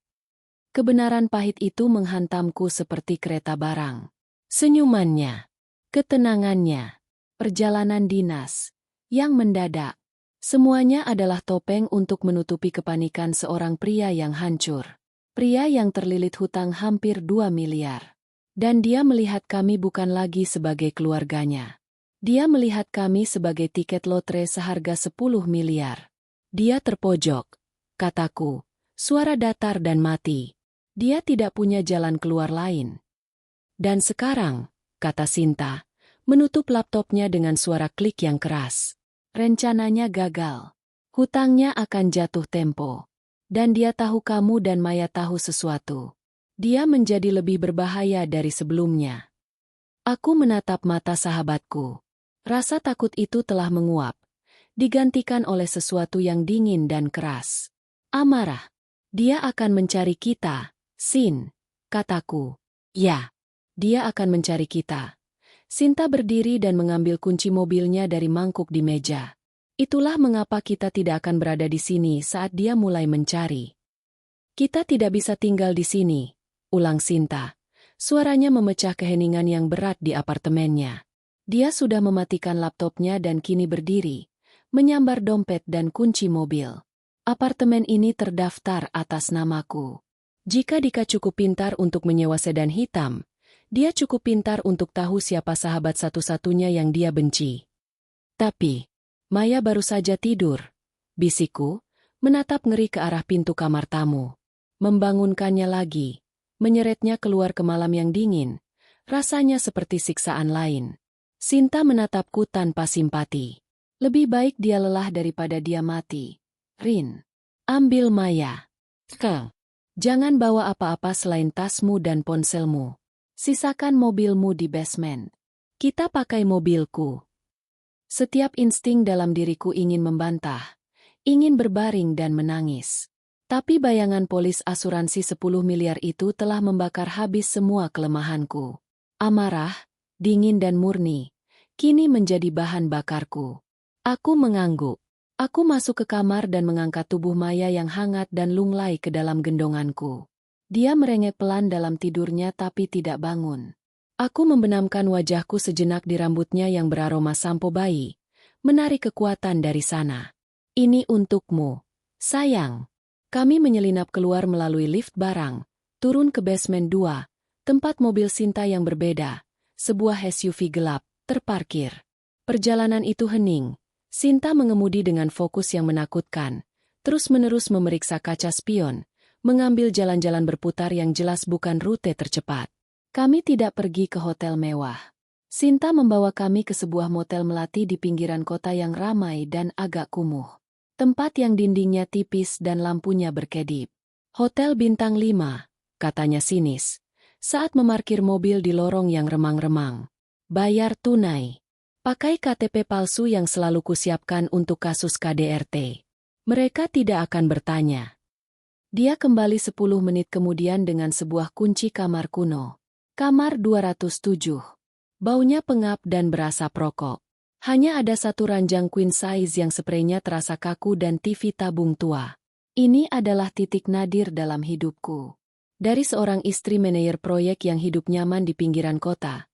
[SPEAKER 1] Kebenaran pahit itu menghantamku seperti kereta barang. Senyumannya. Ketenangannya. Perjalanan dinas. Yang mendadak. Semuanya adalah topeng untuk menutupi kepanikan seorang pria yang hancur. Pria yang terlilit hutang hampir 2 miliar. Dan dia melihat kami bukan lagi sebagai keluarganya. Dia melihat kami sebagai tiket lotre seharga 10 miliar. Dia terpojok, kataku, suara datar dan mati. Dia tidak punya jalan keluar lain. Dan sekarang, kata Sinta, menutup laptopnya dengan suara klik yang keras. Rencananya gagal. Hutangnya akan jatuh tempo. Dan dia tahu kamu dan Maya tahu sesuatu. Dia menjadi lebih berbahaya dari sebelumnya. Aku menatap mata sahabatku. Rasa takut itu telah menguap, digantikan oleh sesuatu yang dingin dan keras. Amarah. Dia akan mencari kita, Sin, kataku. Ya, dia akan mencari kita. Sinta berdiri dan mengambil kunci mobilnya dari mangkuk di meja. Itulah mengapa kita tidak akan berada di sini saat dia mulai mencari. Kita tidak bisa tinggal di sini, ulang Sinta. Suaranya memecah keheningan yang berat di apartemennya. Dia sudah mematikan laptopnya dan kini berdiri, menyambar dompet dan kunci mobil. Apartemen ini terdaftar atas namaku. Jika Dika cukup pintar untuk menyewa sedan hitam, dia cukup pintar untuk tahu siapa sahabat satu-satunya yang dia benci. Tapi Maya baru saja tidur, bisikku, menatap ngeri ke arah pintu kamar tamu. Membangunkannya lagi, menyeretnya keluar ke malam yang dingin, rasanya seperti siksaan lain. Sinta menatapku tanpa simpati. Lebih baik dia lelah daripada dia mati. Rin, ambil Maya. Jangan bawa apa-apa selain tasmu dan ponselmu. Sisakan mobilmu di basement. Kita pakai mobilku. Setiap insting dalam diriku ingin membantah, ingin berbaring dan menangis. Tapi bayangan polis asuransi 10 miliar itu telah membakar habis semua kelemahanku. Amarah, dingin dan murni, kini menjadi bahan bakarku. Aku mengangguk. Aku masuk ke kamar dan mengangkat tubuh Maya yang hangat dan lunglai ke dalam gendonganku. Dia merengek pelan dalam tidurnya tapi tidak bangun. Aku membenamkan wajahku sejenak di rambutnya yang beraroma sampo bayi, menarik kekuatan dari sana. Ini untukmu, sayang. Kami menyelinap keluar melalui lift barang, turun ke basement 2, tempat mobil Sinta yang berbeda, sebuah SUV gelap, terparkir. Perjalanan itu hening. Sinta mengemudi dengan fokus yang menakutkan, terus-menerus memeriksa kaca spion, mengambil jalan-jalan berputar yang jelas bukan rute tercepat. Kami tidak pergi ke hotel mewah. Sinta membawa kami ke sebuah motel melati di pinggiran kota yang ramai dan agak kumuh. Tempat yang dindingnya tipis dan lampunya berkedip. Hotel bintang 5, katanya sinis, saat memarkir mobil di lorong yang remang-remang. Bayar tunai. Pakai KTP palsu yang selalu kusiapkan untuk kasus KDRT. Mereka tidak akan bertanya. Dia kembali 10 menit kemudian dengan sebuah kunci kamar kuno. Kamar 207. Baunya pengap dan berasap rokok. Hanya ada satu ranjang queen size yang spraynya terasa kaku dan TV tabung tua. Ini adalah titik nadir dalam hidupku. Dari seorang istri manajer proyek yang hidup nyaman di pinggiran kota,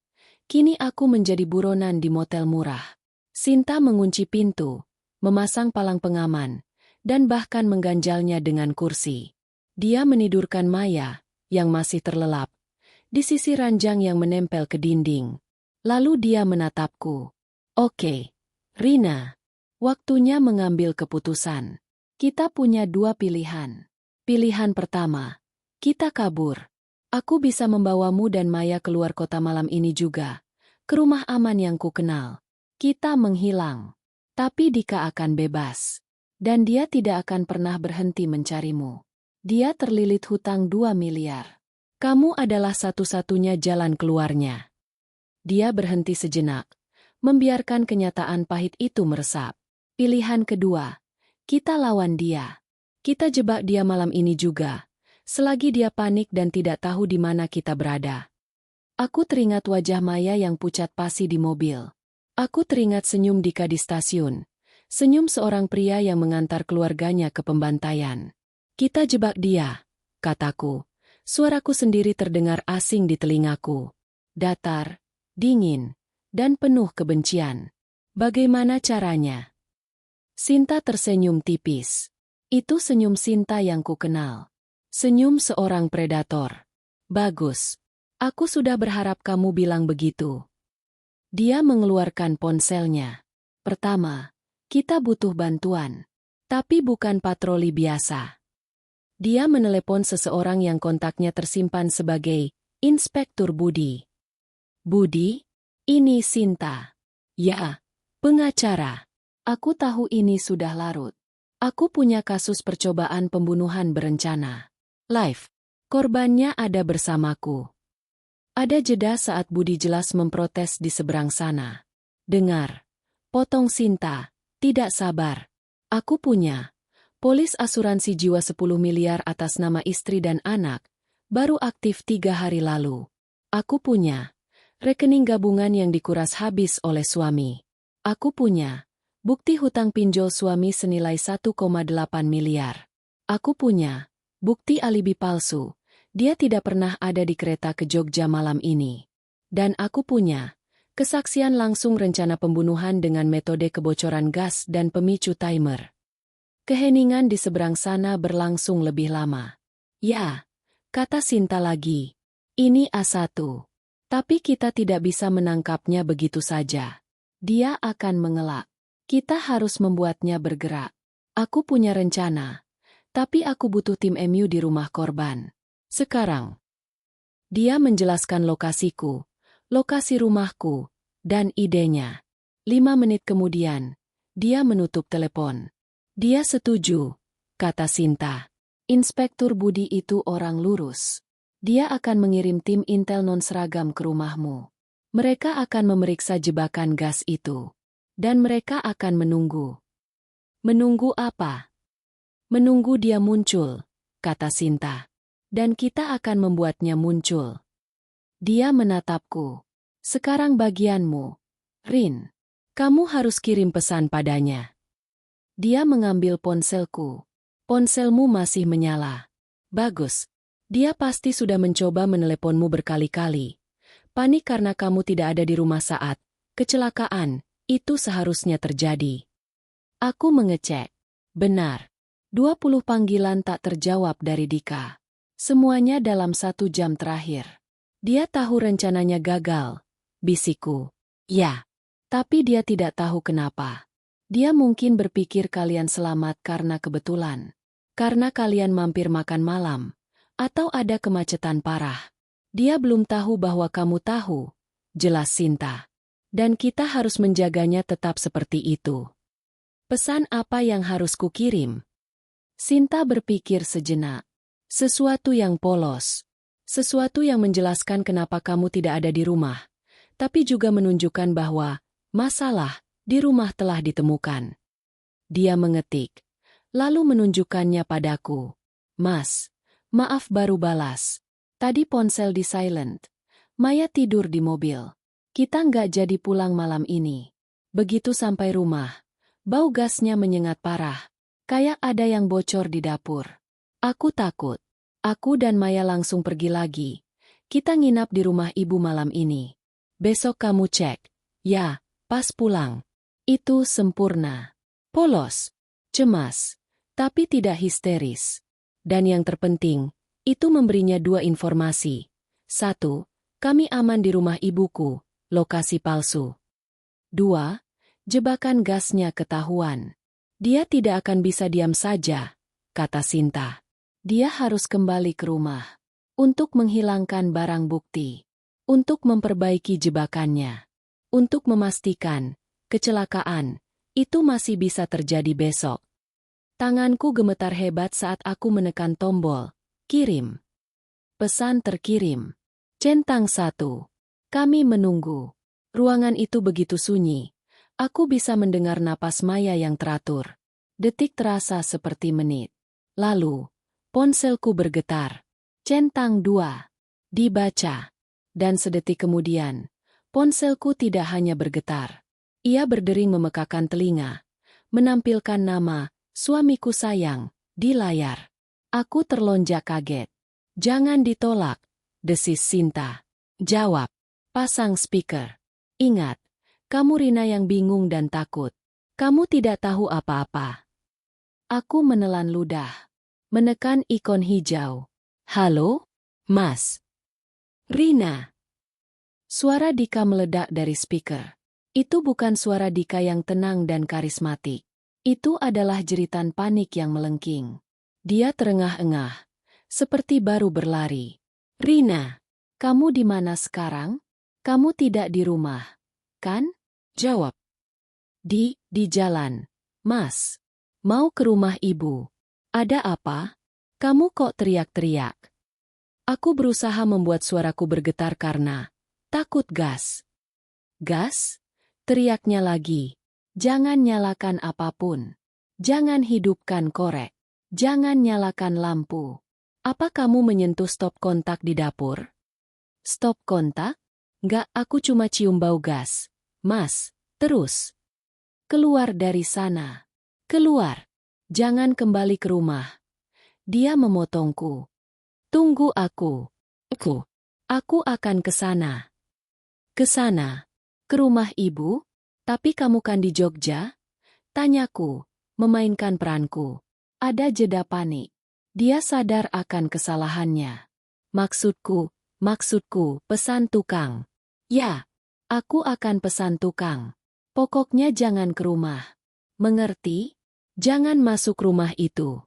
[SPEAKER 1] kini aku menjadi buronan di motel murah. Sinta mengunci pintu, memasang palang pengaman, dan bahkan mengganjalnya dengan kursi. Dia menidurkan Maya, yang masih terlelap, di sisi ranjang yang menempel ke dinding. Lalu dia menatapku. Oke, Rina. Waktunya mengambil keputusan. Kita punya 2 pilihan. Pilihan pertama, kita kabur. Aku bisa membawamu dan Maya keluar kota malam ini juga, ke rumah aman yang ku kenal. Kita menghilang. Tapi Dika akan bebas. Dan dia tidak akan pernah berhenti mencarimu. Dia terlilit hutang 2 miliar. Kamu adalah satu-satunya jalan keluarnya. Dia berhenti sejenak, membiarkan kenyataan pahit itu meresap. Pilihan kedua, kita lawan dia. Kita jebak dia malam ini juga. Selagi dia panik dan tidak tahu di mana kita berada. Aku teringat wajah Maya yang pucat pasi di mobil. Aku teringat senyum Dika di stasiun. Senyum seorang pria yang mengantar keluarganya ke pembantaian. Kita jebak dia, kataku. Suaraku sendiri terdengar asing di telingaku. Datar, dingin, dan penuh kebencian. Bagaimana caranya? Sinta tersenyum tipis. Itu senyum Sinta yang ku kenal. Senyum seorang predator. Bagus. Aku sudah berharap kamu bilang begitu. Dia mengeluarkan ponselnya. Pertama, kita butuh bantuan. Tapi bukan patroli biasa. Dia menelepon seseorang yang kontaknya tersimpan sebagai Inspektur Budi. Budi? Ini Sinta. Ya, pengacara. Aku tahu ini sudah larut. Aku punya kasus percobaan pembunuhan berencana. Live. Korbannya ada bersamaku. Ada jeda saat Budi jelas memprotes di seberang sana. Dengar. Potong Sinta. Tidak sabar. Aku punya. Polis asuransi jiwa 10 miliar atas nama istri dan anak. Baru aktif 3 hari lalu. Aku punya. Rekening gabungan yang dikuras habis oleh suami. Aku punya. Bukti hutang pinjol suami senilai 1,8 miliar. Aku punya. Bukti alibi palsu, dia tidak pernah ada di kereta ke Jogja malam ini. Dan aku punya kesaksian langsung rencana pembunuhan dengan metode kebocoran gas dan pemicu timer. Keheningan di seberang sana berlangsung lebih lama. Ya, kata Sinta lagi. Ini A1. Tapi kita tidak bisa menangkapnya begitu saja. Dia akan mengelak. Kita harus membuatnya bergerak. Aku punya rencana. Tapi aku butuh tim MU di rumah korban. Sekarang. Dia menjelaskan lokasiku, lokasi rumahku, dan idenya. 5 menit kemudian, dia menutup telepon. Dia setuju, kata Sinta. Inspektur Budi itu orang lurus. Dia akan mengirim tim intel non-seragam ke rumahmu. Mereka akan memeriksa jebakan gas itu. Dan mereka akan menunggu. Menunggu apa? Menunggu dia muncul, kata Sinta. Dan kita akan membuatnya muncul. Dia menatapku. Sekarang bagianmu, Rin, kamu harus kirim pesan padanya. Dia mengambil ponselku. Ponselmu masih menyala. Bagus. Dia pasti sudah mencoba meneleponmu berkali-kali. Panik karena kamu tidak ada di rumah saat kecelakaan itu seharusnya terjadi. Aku mengecek. Benar. 20 panggilan tak terjawab dari Dika. Semuanya dalam 1 jam terakhir. Dia tahu rencananya gagal. Bisikku. Ya. Tapi dia tidak tahu kenapa. Dia mungkin berpikir kalian selamat karena kebetulan. Karena kalian mampir makan malam. Atau ada kemacetan parah. Dia belum tahu bahwa kamu tahu. Jelas Sinta. Dan kita harus menjaganya tetap seperti itu. Pesan apa yang harus kukirim? Sinta berpikir sejenak. Sesuatu yang polos. Sesuatu yang menjelaskan kenapa kamu tidak ada di rumah. Tapi juga menunjukkan bahwa masalah di rumah telah ditemukan. Dia mengetik. Lalu menunjukkannya padaku. Mas, maaf baru balas. Tadi ponsel di silent. Maya tidur di mobil. Kita nggak jadi pulang malam ini. Begitu sampai rumah, bau gasnya menyengat parah. Kayak ada yang bocor di dapur. Aku takut. Aku dan Maya langsung pergi lagi. Kita nginap di rumah ibu malam ini. Besok kamu cek. Ya, pas pulang. Itu sempurna. Polos. Cemas. Tapi tidak histeris. Dan yang terpenting, itu memberinya 2 informasi. 1. Kami aman di rumah ibuku, lokasi palsu. 2. Jebakan gasnya ketahuan. Dia tidak akan bisa diam saja, kata Sinta. Dia harus kembali ke rumah. Untuk menghilangkan barang bukti. Untuk memperbaiki jebakannya. Untuk memastikan, kecelakaan, itu masih bisa terjadi besok. Tanganku gemetar hebat saat aku menekan tombol. Kirim. Pesan terkirim. Centang 1. Kami menunggu. Ruangan itu begitu sunyi. Aku bisa mendengar napas Maya yang teratur. Detik terasa seperti menit. Lalu, ponselku bergetar. Centang 2. Dibaca. Dan sedetik kemudian, ponselku tidak hanya bergetar. Ia berdering memekakan telinga. Menampilkan nama, suamiku sayang, di layar. Aku terlonjak kaget. Jangan ditolak, desis Sinta. Jawab. Pasang speaker. Ingat, kamu Rina yang bingung dan takut. Kamu tidak tahu apa-apa. Aku menelan ludah. Menekan ikon hijau. Halo? Mas. Rina. Suara Dika meledak dari speaker. Itu bukan suara Dika yang tenang dan karismatik. Itu adalah jeritan panik yang melengking. Dia terengah-engah. Seperti baru berlari. Rina, kamu di mana sekarang? Kamu tidak di rumah, kan? Jawab. Di jalan. Mas. Mau ke rumah ibu. Ada apa? Kamu kok teriak-teriak? Aku berusaha membuat suaraku bergetar karena takut gas. Gas? Teriaknya lagi. Jangan nyalakan apapun. Jangan hidupkan korek. Jangan nyalakan lampu. Apa kamu menyentuh stop kontak di dapur? Stop kontak? Nggak, aku cuma cium bau gas. Mas, terus. Keluar dari sana. Keluar. Jangan kembali ke rumah. Dia memotongku. Tunggu aku. Aku akan ke sana. Ke sana. Ke rumah ibu? Tapi kamu kan di Jogja? Tanyaku, memainkan peranku. Ada jeda panik. Dia sadar akan kesalahannya. Maksudku, pesan tukang. Ya, aku akan pesan tukang. Pokoknya jangan ke rumah. Mengerti? Jangan masuk rumah itu.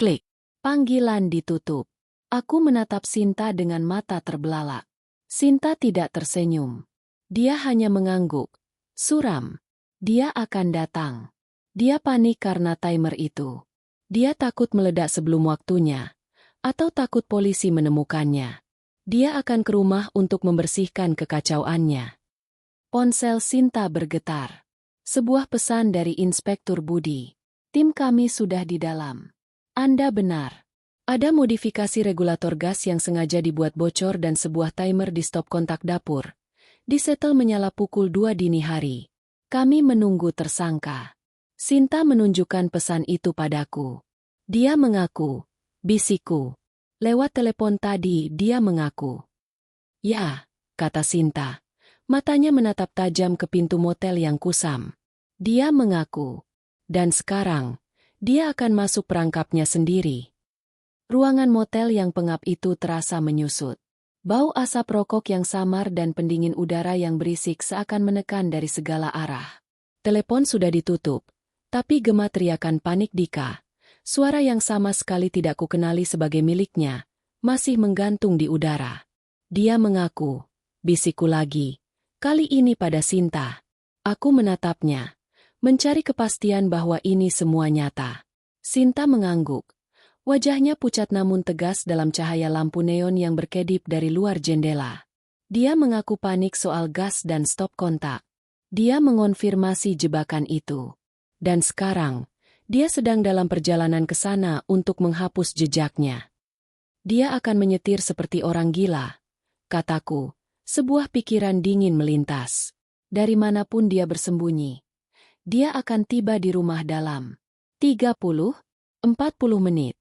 [SPEAKER 1] Klik. Panggilan ditutup. Aku menatap Sinta dengan mata terbelalak. Sinta tidak tersenyum. Dia hanya mengangguk. Suram. Dia akan datang. Dia panik karena timer itu. Dia takut meledak sebelum waktunya. Atau takut polisi menemukannya. Dia akan ke rumah untuk membersihkan kekacauannya. Ponsel Sinta bergetar. Sebuah pesan dari Inspektur Budi. Tim kami sudah di dalam. Anda benar. Ada modifikasi regulator gas yang sengaja dibuat bocor dan sebuah timer di stop kontak dapur. Disetel menyala pukul 2 dini hari. Kami menunggu tersangka. Sinta menunjukkan pesan itu padaku. Dia mengaku, bisikku. Lewat telepon tadi dia mengaku. Ya, kata Sinta. Matanya menatap tajam ke pintu motel yang kusam. Dia mengaku. Dan sekarang, dia akan masuk perangkapnya sendiri. Ruangan motel yang pengap itu terasa menyusut. Bau asap rokok yang samar dan pendingin udara yang berisik seakan menekan dari segala arah. Telepon sudah ditutup, tapi gema teriakan panik Dika. Suara yang sama sekali tidak kukenali sebagai miliknya, masih menggantung di udara. Dia mengaku, bisikku lagi. Kali ini pada Sinta. Aku menatapnya, mencari kepastian bahwa ini semua nyata. Sinta mengangguk. Wajahnya pucat namun tegas dalam cahaya lampu neon yang berkedip dari luar jendela. Dia mengaku panik soal gas dan stop kontak. Dia mengonfirmasi jebakan itu. Dan sekarang, dia sedang dalam perjalanan ke sana untuk menghapus jejaknya. Dia akan menyetir seperti orang gila, kataku. Sebuah pikiran dingin melintas. Dari manapun dia bersembunyi, dia akan tiba di rumah dalam 30-40 menit.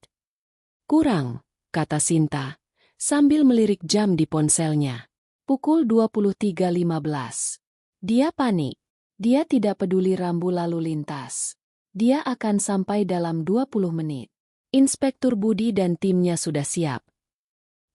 [SPEAKER 1] Kurang, kata Sinta, sambil melirik jam di ponselnya. Pukul 23.15. Dia panik. Dia tidak peduli rambu lalu lintas. Dia akan sampai dalam 20 menit. Inspektur Budi dan timnya sudah siap.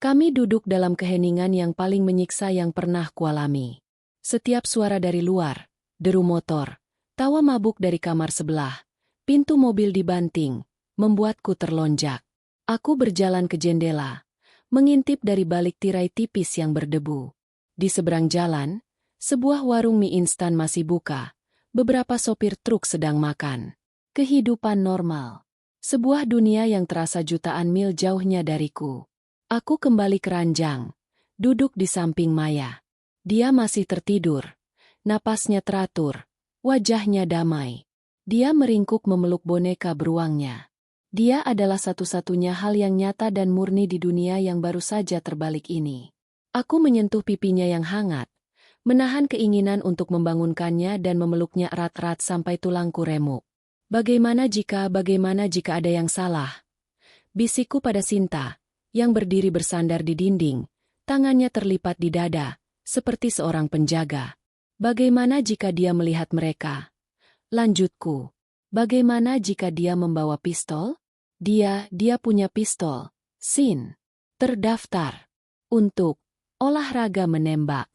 [SPEAKER 1] Kami duduk dalam keheningan yang paling menyiksa yang pernah kualami. Setiap suara dari luar, deru motor, tawa mabuk dari kamar sebelah, pintu mobil dibanting, membuatku terlonjak. Aku berjalan ke jendela, mengintip dari balik tirai tipis yang berdebu. Di seberang jalan, sebuah warung mie instan masih buka, beberapa sopir truk sedang makan. Kehidupan normal. Sebuah dunia yang terasa jutaan mil jauhnya dariku. Aku kembali ke ranjang, duduk di samping Maya. Dia masih tertidur, napasnya teratur, wajahnya damai. Dia meringkuk memeluk boneka beruangnya. Dia adalah satu-satunya hal yang nyata dan murni di dunia yang baru saja terbalik ini. Aku menyentuh pipinya yang hangat, menahan keinginan untuk membangunkannya dan memeluknya erat-erat sampai tulangku remuk. Bagaimana jika ada yang salah? Bisikku pada Sinta, yang berdiri bersandar di dinding, tangannya terlipat di dada, seperti seorang penjaga. Bagaimana jika dia melihat mereka? Lanjutku. Bagaimana jika dia membawa pistol? Dia punya pistol. Sin. Terdaftar. Untuk olahraga menembak.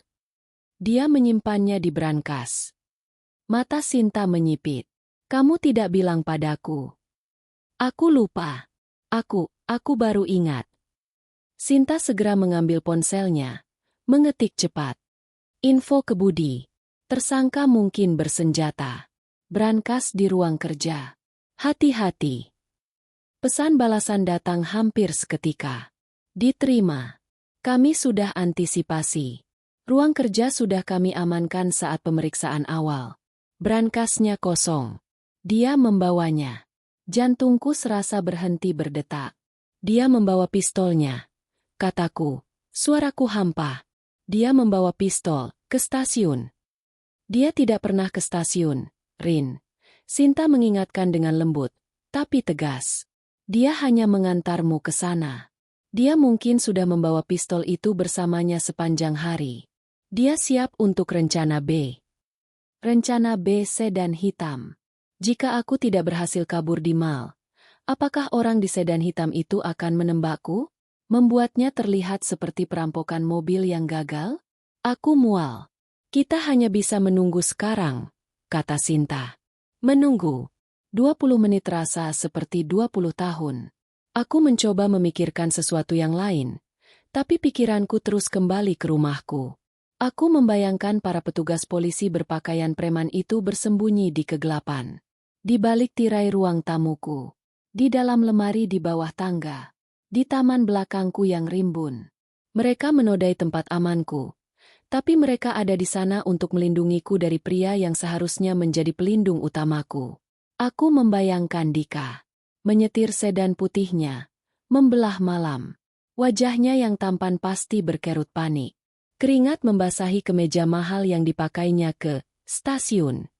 [SPEAKER 1] Dia menyimpannya di brankas. Mata Sinta menyipit. Kamu tidak bilang padaku. Aku lupa. Aku baru ingat. Sinta segera mengambil ponselnya, mengetik cepat. Info ke Budi. Tersangka mungkin bersenjata. Brankas di ruang kerja. Hati-hati. Pesan balasan datang hampir seketika. Diterima. Kami sudah antisipasi. Ruang kerja sudah kami amankan saat pemeriksaan awal. Brankasnya kosong. Dia membawanya. Jantungku serasa berhenti berdetak. Dia membawa pistolnya. Kataku, suaraku hampa. Dia membawa pistol ke stasiun. Dia tidak pernah ke stasiun, Rin. Sinta mengingatkan dengan lembut, tapi tegas. Dia hanya mengantarmu ke sana. Dia mungkin sudah membawa pistol itu bersamanya sepanjang hari. Dia siap untuk rencana B. Rencana B sedan hitam. Jika aku tidak berhasil kabur di mal, apakah orang di sedan hitam itu akan menembakku? Membuatnya terlihat seperti perampokan mobil yang gagal? Aku mual. Kita hanya bisa menunggu sekarang, kata Sinta. Menunggu. 20 menit terasa seperti 20 tahun. Aku mencoba memikirkan sesuatu yang lain, tapi pikiranku terus kembali ke rumahku. Aku membayangkan para petugas polisi berpakaian preman itu bersembunyi di kegelapan. Di balik tirai ruang tamuku. Di dalam lemari di bawah tangga. Di taman belakangku yang rimbun. Mereka menodai tempat amanku. Tapi mereka ada di sana untuk melindungiku dari pria yang seharusnya menjadi pelindung utamaku. Aku membayangkan Dika. Menyetir sedan putihnya. Membelah malam. Wajahnya yang tampan pasti berkerut panik. Keringat membasahi kemeja mahal yang dipakainya ke stasiun.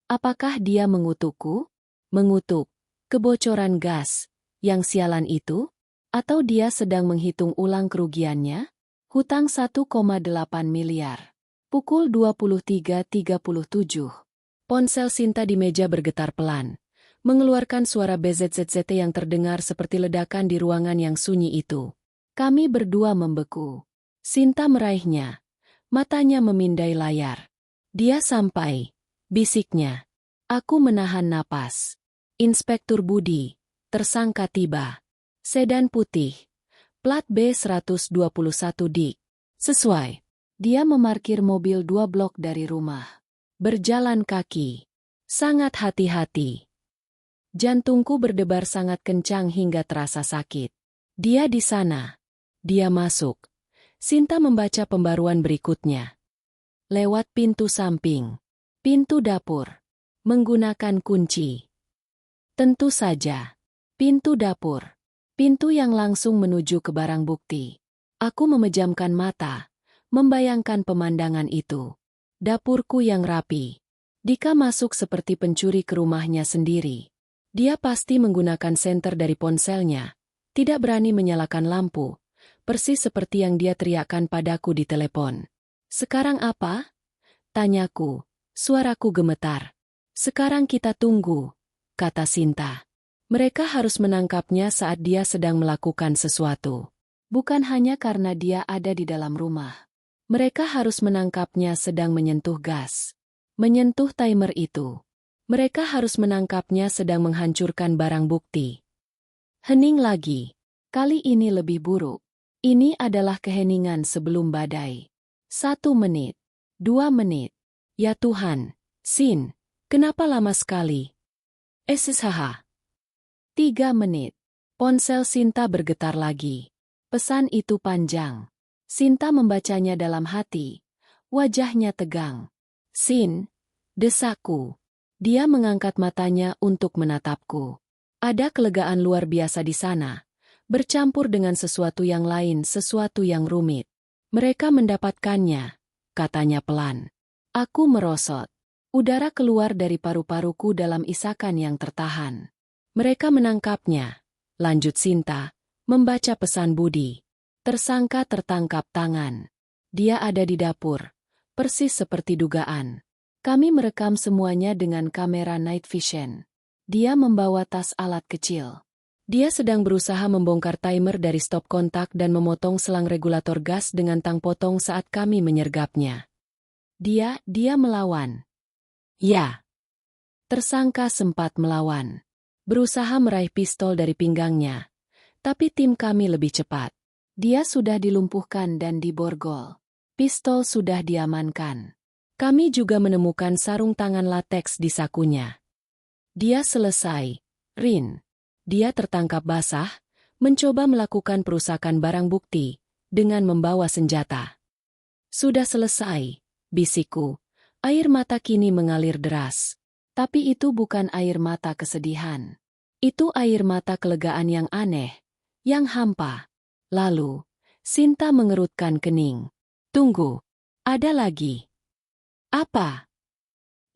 [SPEAKER 1] Apakah dia mengutukku? Mengutuk kebocoran gas yang sialan itu? Atau dia sedang menghitung ulang kerugiannya? Hutang 1,8 miliar. Pukul 23.37. Ponsel Sinta di meja bergetar pelan, mengeluarkan suara BZZZT yang terdengar seperti ledakan di ruangan yang sunyi itu. Kami berdua membeku. Sinta meraihnya. Matanya memindai layar. Dia sampai. Bisiknya. Aku menahan napas. Inspektur Budi. Tersangka tiba. Sedan putih. Plat B121 dik. Sesuai. Dia memarkir mobil 2 blok dari rumah. Berjalan kaki. Sangat hati-hati. Jantungku berdebar sangat kencang hingga terasa sakit. Dia di sana. Dia masuk. Sinta membaca pembaruan berikutnya. Lewat pintu samping. Pintu dapur. Menggunakan kunci. Tentu saja. Pintu dapur. Pintu yang langsung menuju ke barang bukti. Aku memejamkan mata, membayangkan pemandangan itu. Dapurku yang rapi. Dika masuk seperti pencuri ke rumahnya sendiri. Dia pasti menggunakan senter dari ponselnya. Tidak berani menyalakan lampu. Persis seperti yang dia teriakkan padaku di telepon. Sekarang apa? Tanyaku. Suaraku gemetar. Sekarang kita tunggu, kata Sinta. Mereka harus menangkapnya saat dia sedang melakukan sesuatu. Bukan hanya karena dia ada di dalam rumah. Mereka harus menangkapnya sedang menyentuh gas. Menyentuh timer itu. Mereka harus menangkapnya sedang menghancurkan barang bukti. Hening lagi. Kali ini lebih buruk. Ini adalah keheningan sebelum badai. 1 menit. 2 menit. Ya Tuhan. Sin. Kenapa lama sekali? SSHH. 3 menit. Ponsel Sinta bergetar lagi. Pesan itu panjang. Sinta membacanya dalam hati. Wajahnya tegang. Sin. Desaku. Dia mengangkat matanya untuk menatapku. Ada kelegaan luar biasa di sana. Bercampur dengan sesuatu yang lain, sesuatu yang rumit. Mereka mendapatkannya, katanya pelan. Aku merosot. Udara keluar dari paru-paruku dalam isakan yang tertahan. Mereka menangkapnya, lanjut Sinta, membaca pesan Budi. Tersangka tertangkap tangan. Dia ada di dapur, persis seperti dugaan. Kami merekam semuanya dengan kamera night vision. Dia membawa tas alat kecil. Dia sedang berusaha membongkar timer dari stop kontak dan memotong selang regulator gas dengan tang potong saat kami menyergapnya. Dia melawan. Ya. Tersangka sempat melawan. Berusaha meraih pistol dari pinggangnya. Tapi tim kami lebih cepat. Dia sudah dilumpuhkan dan diborgol. Pistol sudah diamankan. Kami juga menemukan sarung tangan lateks di sakunya. Dia selesai. Rin. Dia tertangkap basah, mencoba melakukan perusakan barang bukti, dengan membawa senjata. Sudah selesai, bisikku. Air mata kini mengalir deras. Tapi itu bukan air mata kesedihan. Itu air mata kelegaan yang aneh, yang hampa. Lalu, Sinta mengerutkan kening. Tunggu, ada lagi. Apa?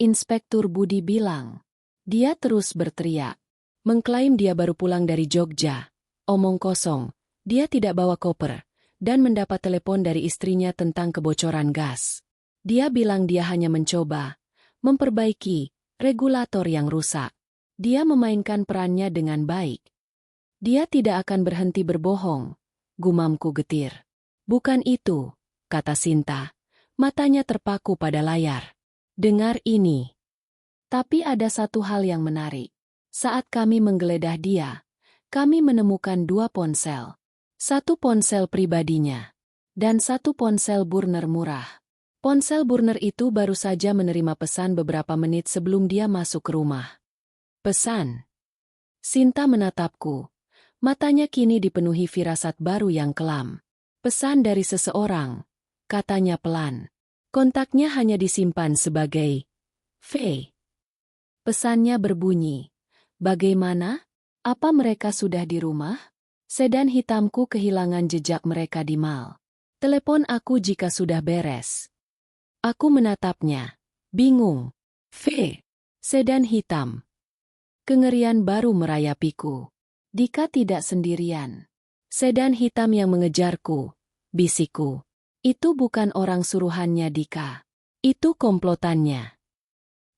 [SPEAKER 1] Inspektur Budi bilang. Dia terus berteriak. Mengklaim dia baru pulang dari Jogja. Omong kosong, dia tidak bawa koper, dan mendapat telepon dari istrinya tentang kebocoran gas. Dia bilang dia hanya mencoba memperbaiki regulator yang rusak. Dia memainkan perannya dengan baik. Dia tidak akan berhenti berbohong, gumamku getir. Bukan itu, kata Sinta, matanya terpaku pada layar. Dengar ini. Tapi ada satu hal yang menarik. Saat kami menggeledah dia, kami menemukan 2 ponsel. 1 ponsel pribadinya, dan 1 ponsel burner murah. Ponsel burner itu baru saja menerima pesan beberapa menit sebelum dia masuk ke rumah. Pesan. Sinta menatapku. Matanya kini dipenuhi firasat baru yang kelam. Pesan dari seseorang, katanya pelan. Kontaknya hanya disimpan sebagai V. Pesannya berbunyi. Bagaimana? Apa mereka sudah di rumah? Sedan hitamku kehilangan jejak mereka di mal. Telepon aku jika sudah beres. Aku menatapnya. Bingung. V. Sedan hitam. Kengerian baru merayapiku. Dika tidak sendirian. Sedan hitam yang mengejarku, bisikku. Itu bukan orang suruhannya Dika. Itu komplotannya.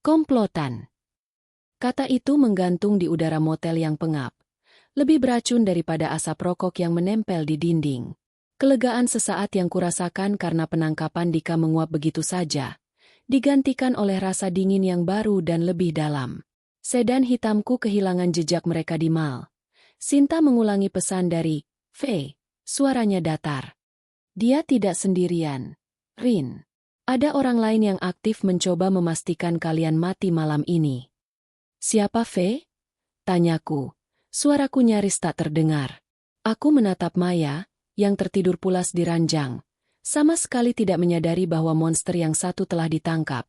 [SPEAKER 1] Komplotan. Kata itu menggantung di udara motel yang pengap. Lebih beracun daripada asap rokok yang menempel di dinding. Kelegaan sesaat yang kurasakan karena penangkapan Dika menguap begitu saja, digantikan oleh rasa dingin yang baru dan lebih dalam. Sedan hitamku kehilangan jejak mereka di mal. Sinta mengulangi pesan dari V. Suaranya datar. Dia tidak sendirian. Rin. Ada orang lain yang aktif mencoba memastikan kalian mati malam ini. Siapa V? Tanyaku. Suaraku nyaris tak terdengar. Aku menatap Maya, yang tertidur pulas di ranjang. Sama sekali tidak menyadari bahwa monster yang satu telah ditangkap.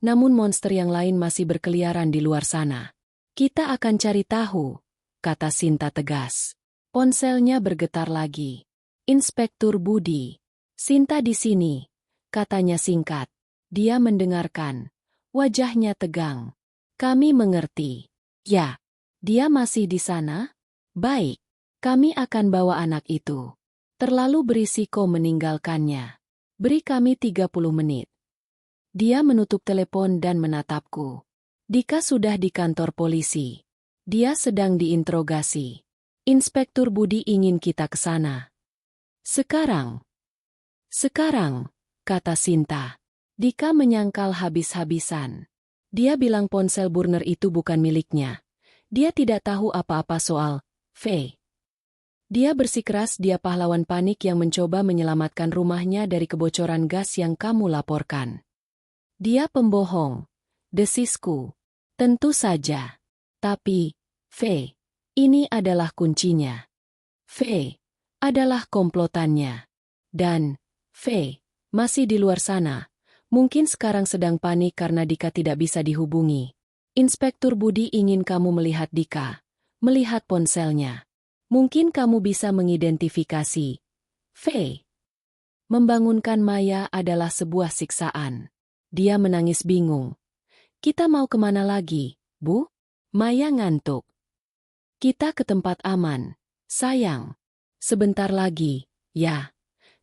[SPEAKER 1] Namun monster yang lain masih berkeliaran di luar sana. Kita akan cari tahu, kata Sinta tegas. Ponselnya bergetar lagi. Inspektur Budi. Sinta di sini, katanya singkat. Dia mendengarkan. Wajahnya tegang. Kami mengerti. Ya, dia masih di sana? Baik, kami akan bawa anak itu. Terlalu berisiko meninggalkannya. Beri kami 30 menit. Dia menutup telepon dan menatapku. Dika sudah di kantor polisi. Dia sedang diinterogasi. Inspektur Budi ingin kita ke sana. Sekarang. Sekarang, kata Sinta. Dika menyangkal habis-habisan. Dia bilang ponsel burner itu bukan miliknya. Dia tidak tahu apa-apa soal V. Dia bersikeras dia pahlawan panik yang mencoba menyelamatkan rumahnya dari kebocoran gas yang kamu laporkan. Dia pembohong. Desisku. Tentu saja. Tapi, V. Ini adalah kuncinya. V. Adalah komplotannya. Dan, V. Masih di luar sana. Mungkin sekarang sedang panik karena Dika tidak bisa dihubungi. Inspektur Budi ingin kamu melihat Dika. Melihat ponselnya. Mungkin kamu bisa mengidentifikasi. V. Membangunkan Maya adalah sebuah siksaan. Dia menangis bingung. Kita mau kemana lagi, Bu? Maya ngantuk. Kita ke tempat aman, sayang. Sebentar lagi, ya.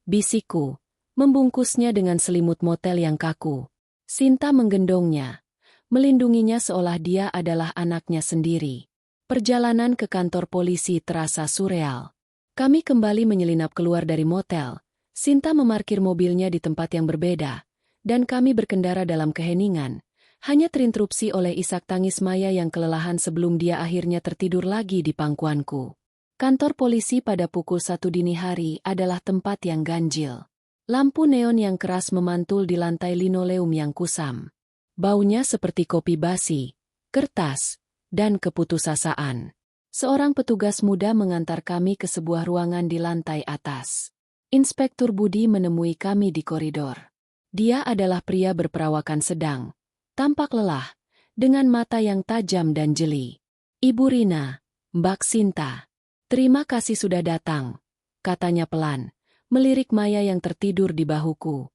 [SPEAKER 1] Bisikku, membungkusnya dengan selimut motel yang kaku. Sinta menggendongnya, melindunginya seolah dia adalah anaknya sendiri. Perjalanan ke kantor polisi terasa surreal. Kami kembali menyelinap keluar dari motel. Sinta memarkir mobilnya di tempat yang berbeda, dan kami berkendara dalam keheningan, hanya terinterupsi oleh isak tangis Maya yang kelelahan sebelum dia akhirnya tertidur lagi di pangkuanku. Kantor polisi pada pukul 1 dini hari adalah tempat yang ganjil. Lampu neon yang keras memantul di lantai linoleum yang kusam. Baunya seperti kopi basi, kertas, dan keputusasaan. Seorang petugas muda mengantar kami ke sebuah ruangan di lantai atas. Inspektur Budi menemui kami di koridor. Dia adalah pria berperawakan sedang, tampak lelah, dengan mata yang tajam dan jeli. Ibu Rina, Mbak Sinta, terima kasih sudah datang, katanya pelan, melirik Maya yang tertidur di bahuku.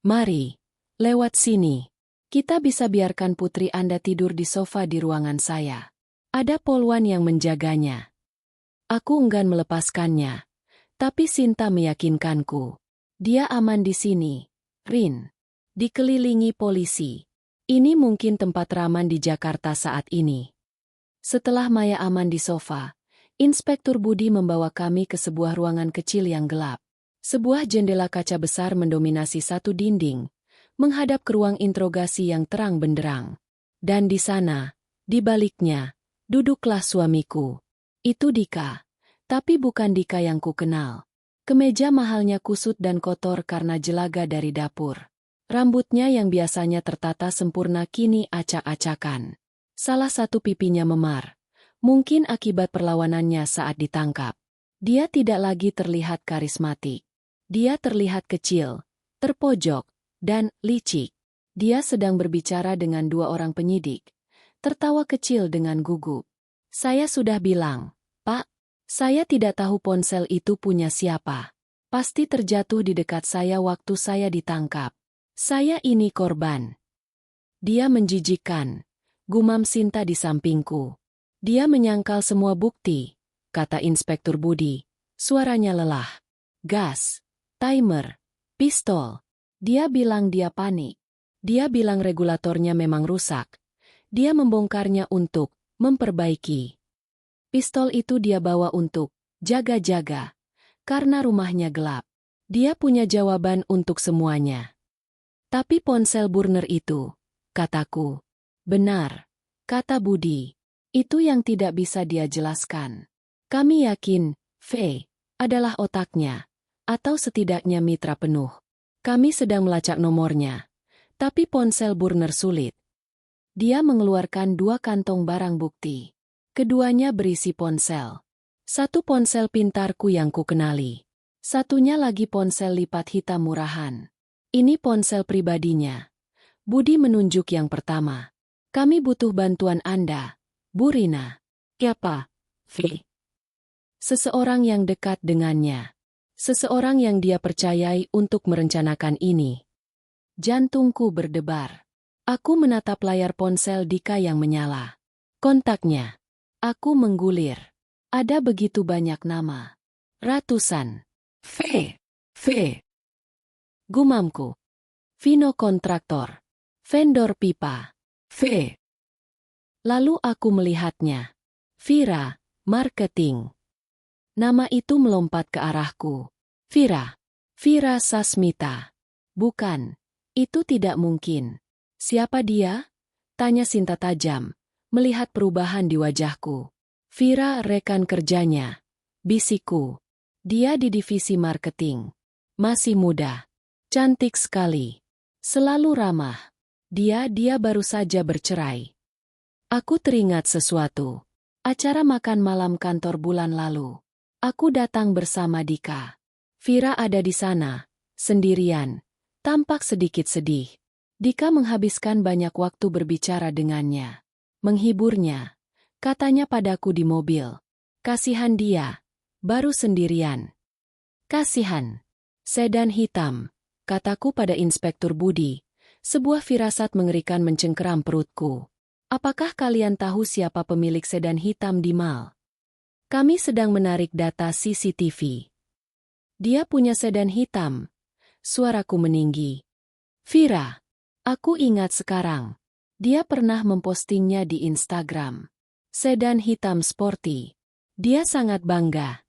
[SPEAKER 1] Mari, lewat sini. Kita bisa biarkan putri Anda tidur di sofa di ruangan saya. Ada polwan yang menjaganya. Aku enggan melepaskannya. Tapi Sinta meyakinkanku. Dia aman di sini, Rin. Dikelilingi polisi. Ini mungkin tempat raman di Jakarta saat ini. Setelah Maya aman di sofa, Inspektur Budi membawa kami ke sebuah ruangan kecil yang gelap. Sebuah jendela kaca besar mendominasi satu dinding, menghadap ke ruang interogasi yang terang benderang. Dan di sana, di baliknya, duduklah suamiku. Itu Dika. Tapi bukan Dika yang ku kenal. Kemeja mahalnya kusut dan kotor karena jelaga dari dapur. Rambutnya yang biasanya tertata sempurna kini acak-acakan. Salah satu pipinya memar. Mungkin akibat perlawanannya saat ditangkap. Dia tidak lagi terlihat karismatik. Dia terlihat kecil, terpojok, dan licik. Dia sedang berbicara dengan dua orang penyidik. Tertawa kecil dengan gugup. Saya sudah bilang, Pak, saya tidak tahu ponsel itu punya siapa. Pasti terjatuh di dekat saya waktu saya ditangkap. Saya ini korban. Dia menjijikkan. Gumam Sinta di sampingku. Dia menyangkal semua bukti, kata Inspektur Budi. Suaranya lelah. Gas, timer, pistol. Dia bilang dia panik. Dia bilang regulatornya memang rusak. Dia membongkarnya untuk memperbaiki. Pistol itu dia bawa untuk jaga-jaga. Karena rumahnya gelap. Dia punya jawaban untuk semuanya. Tapi ponsel burner itu, kataku. Benar, kata Budi. Itu yang tidak bisa dia jelaskan. Kami yakin, V adalah otaknya, atau setidaknya mitra penuh. Kami sedang melacak nomornya. Tapi ponsel burner sulit. Dia mengeluarkan 2 kantong barang bukti. Keduanya berisi ponsel. Satu ponsel pintarku yang kukenali. Satunya lagi ponsel lipat hitam murahan. Ini ponsel pribadinya. Budi menunjuk yang pertama. Kami butuh bantuan Anda, Bu Rina. Siapa? V. Seseorang yang dekat dengannya. Seseorang yang dia percayai untuk merencanakan ini. Jantungku berdebar. Aku menatap layar ponsel Dika yang menyala. Kontaknya. Aku menggulir. Ada begitu banyak nama. Ratusan. V. Gumamku. Vino kontraktor. Vendor pipa. V. Lalu aku melihatnya. Vira, marketing. Nama itu melompat ke arahku. Vira Sasmita. Bukan. Itu tidak mungkin. Siapa dia? Tanya Sinta tajam, melihat perubahan di wajahku. Vira rekan kerjanya. Bisikku. Dia di divisi marketing. Masih muda. Cantik sekali. Selalu ramah. Dia baru saja bercerai. Aku teringat sesuatu. Acara makan malam kantor bulan lalu. Aku datang bersama Dika. Vira ada di sana, sendirian. Tampak sedikit sedih. Dika menghabiskan banyak waktu berbicara dengannya. Menghiburnya. Katanya padaku di mobil. Kasihan dia. Baru sendirian. Kasihan. Sedan hitam. Kataku pada Inspektur Budi. Sebuah firasat mengerikan mencengkeram perutku. Apakah kalian tahu siapa pemilik sedan hitam di mall? Kami sedang menarik data CCTV. Dia punya sedan hitam. Suaraku meninggi. Vira. Aku ingat sekarang. Dia pernah mempostingnya di Instagram. Sedan hitam sporty. Dia sangat bangga.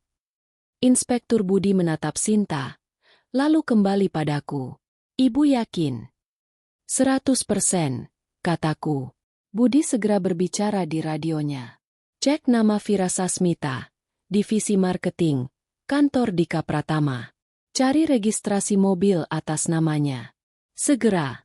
[SPEAKER 1] Inspektur Budi menatap Sinta. Lalu kembali padaku. Ibu yakin? 100%, kataku. Budi segera berbicara di radionya. Cek nama Vira Sasmita. Divisi marketing. Kantor Dika Pratama. Cari registrasi mobil atas namanya. Segera.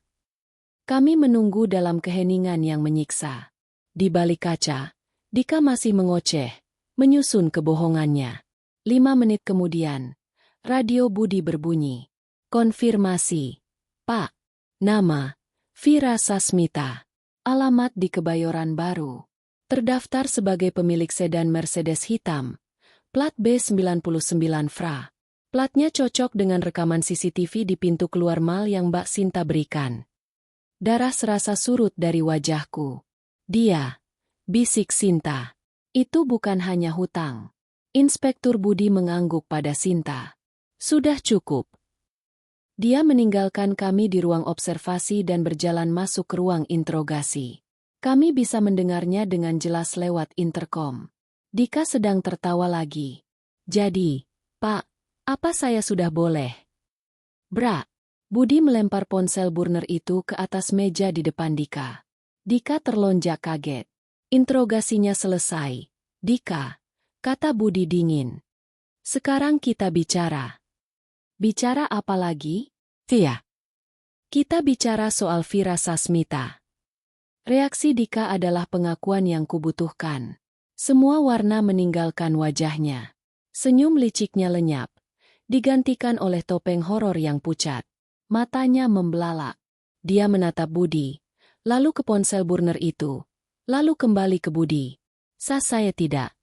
[SPEAKER 1] Kami menunggu dalam keheningan yang menyiksa. Di balik kaca, Dika masih mengoceh, menyusun kebohongannya. 5 menit kemudian, radio Budi berbunyi. Konfirmasi. Pak. Nama. Vira Sasmita. Alamat di Kebayoran Baru. Terdaftar sebagai pemilik sedan Mercedes hitam. Plat B99 FRA. Platnya cocok dengan rekaman CCTV di pintu keluar mal yang Mbak Sinta berikan. Darah serasa surut dari wajahku. Dia, bisik Sinta. Itu bukan hanya hutang. Inspektur Budi mengangguk pada Sinta. Sudah cukup. Dia meninggalkan kami di ruang observasi dan berjalan masuk ke ruang interogasi. Kami bisa mendengarnya dengan jelas lewat interkom. Dika sedang tertawa lagi. Jadi, Pak, apa saya sudah boleh? Bra. Budi melempar ponsel burner itu ke atas meja di depan Dika. Dika terlonjak kaget. Interogasinya selesai. Dika, kata Budi dingin. Sekarang kita bicara. Bicara apa lagi? Tia. Kita bicara soal Vira Sasmita. Reaksi Dika adalah pengakuan yang kubutuhkan. Semua warna meninggalkan wajahnya. Senyum liciknya lenyap. Digantikan oleh topeng horor yang pucat. Matanya membelalak. Dia menatap Budi, lalu ke ponsel burner itu, lalu kembali ke Budi. Saya tidak.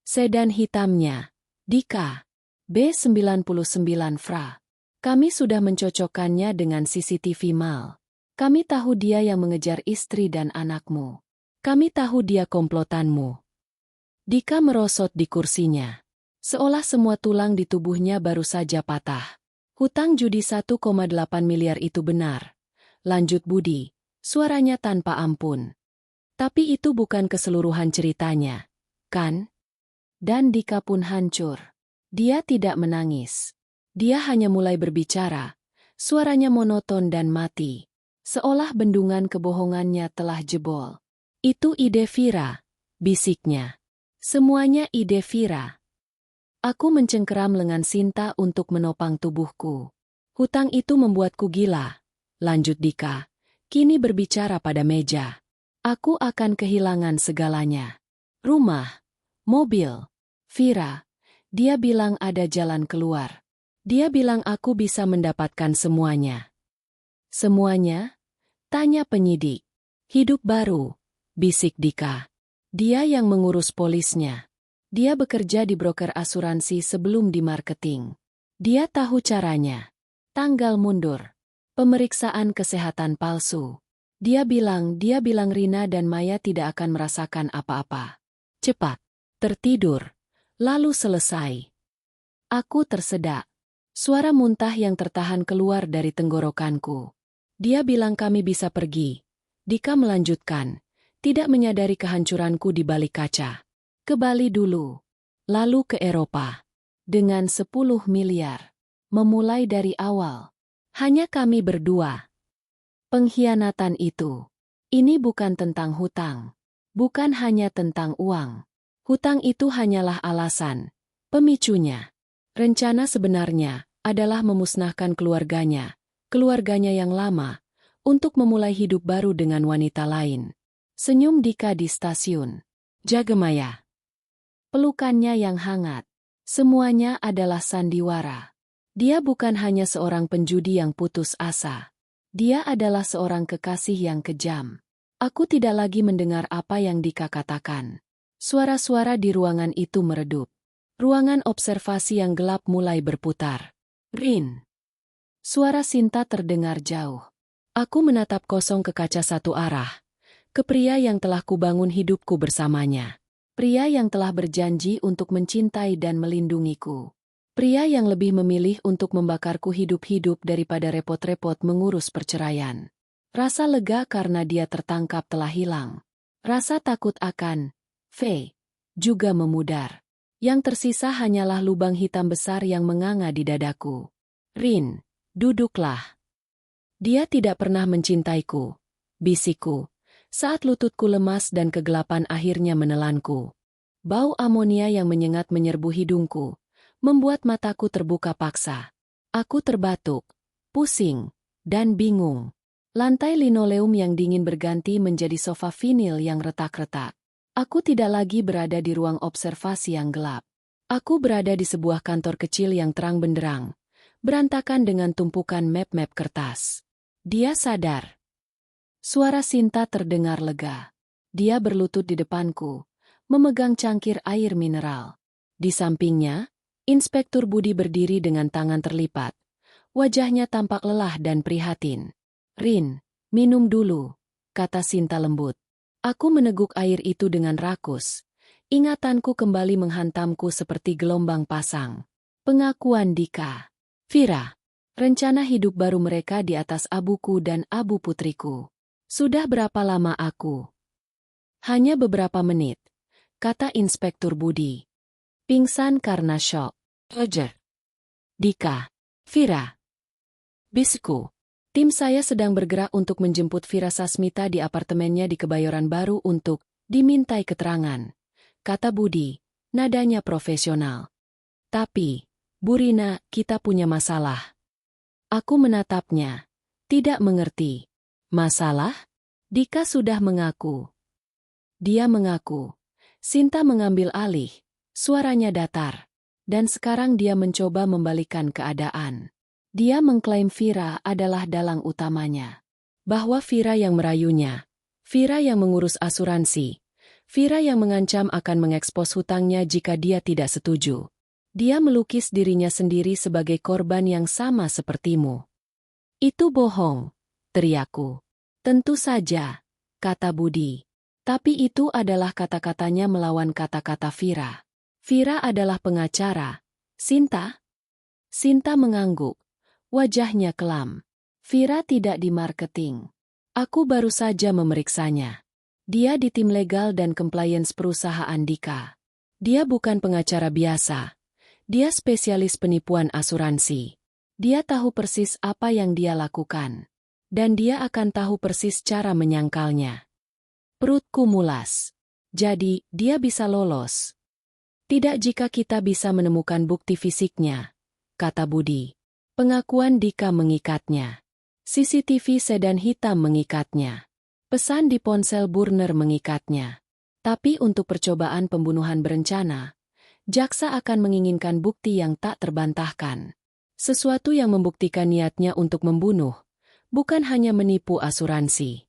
[SPEAKER 1] Sedan hitamnya. Dika. B99 Fra. Kami sudah mencocokkannya dengan CCTV Mal. Kami tahu dia yang mengejar istri dan anakmu. Kami tahu dia komplotanmu. Dika merosot di kursinya. Seolah semua tulang di tubuhnya baru saja patah. Hutang judi 1,8 miliar itu benar. Lanjut Budi, suaranya tanpa ampun. Tapi itu bukan keseluruhan ceritanya, kan? Dan Dika pun hancur. Dia tidak menangis. Dia hanya mulai berbicara. Suaranya monoton dan mati. Seolah bendungan kebohongannya telah jebol. Itu ide Vira, bisiknya. Semuanya ide Vira. Aku mencengkeram lengan Sinta untuk menopang tubuhku. Hutang itu membuatku gila. Lanjut Dika, kini berbicara pada meja. Aku akan kehilangan segalanya. Rumah, mobil, Vira. Dia bilang ada jalan keluar. Dia bilang aku bisa mendapatkan semuanya. Semuanya? Tanya penyidik. Hidup baru, bisik Dika. Dia yang mengurus polisnya. Dia bekerja di broker asuransi sebelum di marketing. Dia tahu caranya. Tanggal mundur. Pemeriksaan kesehatan palsu. Dia bilang Rina dan Maya tidak akan merasakan apa-apa. Cepat. Tertidur. Lalu selesai. Aku tersedak. Suara muntah yang tertahan keluar dari tenggorokanku. Dia bilang kami bisa pergi. Dika melanjutkan, tidak menyadari kehancuranku di balik kaca. Ke Bali dulu. Lalu ke Eropa. Dengan 10 miliar. Memulai dari awal. Hanya kami berdua. Pengkhianatan itu. Ini bukan tentang hutang. Bukan hanya tentang uang. Hutang itu hanyalah alasan, pemicunya. Rencana sebenarnya adalah memusnahkan keluarganya yang lama, untuk memulai hidup baru dengan wanita lain. Senyum Dika di stasiun. Jagemaya. Pelukannya yang hangat. Semuanya adalah sandiwara. Dia bukan hanya seorang penjudi yang putus asa. Dia adalah seorang kekasih yang kejam. Aku tidak lagi mendengar apa yang Dika katakan. Suara-suara di ruangan itu meredup. Ruangan observasi yang gelap mulai berputar. Rin. Suara Sinta terdengar jauh. Aku menatap kosong ke kaca satu arah. Ke pria yang telah kubangun hidupku bersamanya. Pria yang telah berjanji untuk mencintai dan melindungiku. Pria yang lebih memilih untuk membakarku hidup-hidup daripada repot-repot mengurus perceraian. Rasa lega karena dia tertangkap telah hilang. Rasa takut akan juga memudar. Yang tersisa hanyalah lubang hitam besar yang menganga di dadaku. Rin, duduklah. Dia tidak pernah mencintaiku, bisikku, saat lututku lemas dan kegelapan akhirnya menelanku. Bau amonia yang menyengat menyerbu hidungku, membuat mataku terbuka paksa. Aku terbatuk, pusing, dan bingung. Lantai linoleum yang dingin berganti menjadi sofa vinil yang retak-retak. Aku tidak lagi berada di ruang observasi yang gelap. Aku berada di sebuah kantor kecil yang terang benderang, berantakan dengan tumpukan map-map kertas. Dia sadar. Suara Sinta terdengar lega. Dia berlutut di depanku, memegang cangkir air mineral. Di sampingnya, Inspektur Budi berdiri dengan tangan terlipat. Wajahnya tampak lelah dan prihatin. Rin, minum dulu, kata Sinta lembut. Aku meneguk air itu dengan rakus. Ingatanku kembali menghantamku seperti gelombang pasang. Pengakuan Dika. Vira. Rencana hidup baru mereka di atas abuku dan abu putriku. Sudah berapa lama aku? Hanya beberapa menit, kata Inspektur Budi. Pingsan karena syok. Roger. Dika. Vira. Bisikku. Tim saya sedang bergerak untuk menjemput Vira Sasmita di apartemennya di Kebayoran Baru untuk dimintai keterangan. Kata Budi, nadanya profesional. Tapi, Bu Rina, kita punya masalah. Aku menatapnya. Tidak mengerti. Masalah? Dika sudah mengaku. Dia mengaku. Sinta mengambil alih. Suaranya datar. Dan sekarang dia mencoba membalikan keadaan. Dia mengklaim Vira adalah dalang utamanya. Bahwa Vira yang merayunya. Vira yang mengurus asuransi. Vira yang mengancam akan mengekspos hutangnya jika dia tidak setuju. Dia melukis dirinya sendiri sebagai korban yang sama sepertimu. Itu bohong, teriakku. Tentu saja, kata Budi. Tapi itu adalah kata-katanya melawan kata-kata Vira. Vira adalah pengacara. Sinta? Sinta mengangguk. Wajahnya kelam. Vira tidak di marketing. Aku baru saja memeriksanya. Dia di tim legal dan compliance perusahaan Dika. Dia bukan pengacara biasa. Dia spesialis penipuan asuransi. Dia tahu persis apa yang dia lakukan. Dan dia akan tahu persis cara menyangkalnya. Perutku mulas. Jadi, dia bisa lolos. Tidak jika kita bisa menemukan bukti fisiknya, kata Budi. Pengakuan Dika mengikatnya. CCTV sedan hitam mengikatnya. Pesan di ponsel Burner mengikatnya. Tapi untuk percobaan pembunuhan berencana, jaksa akan menginginkan bukti yang tak terbantahkan. Sesuatu yang membuktikan niatnya untuk membunuh, bukan hanya menipu asuransi.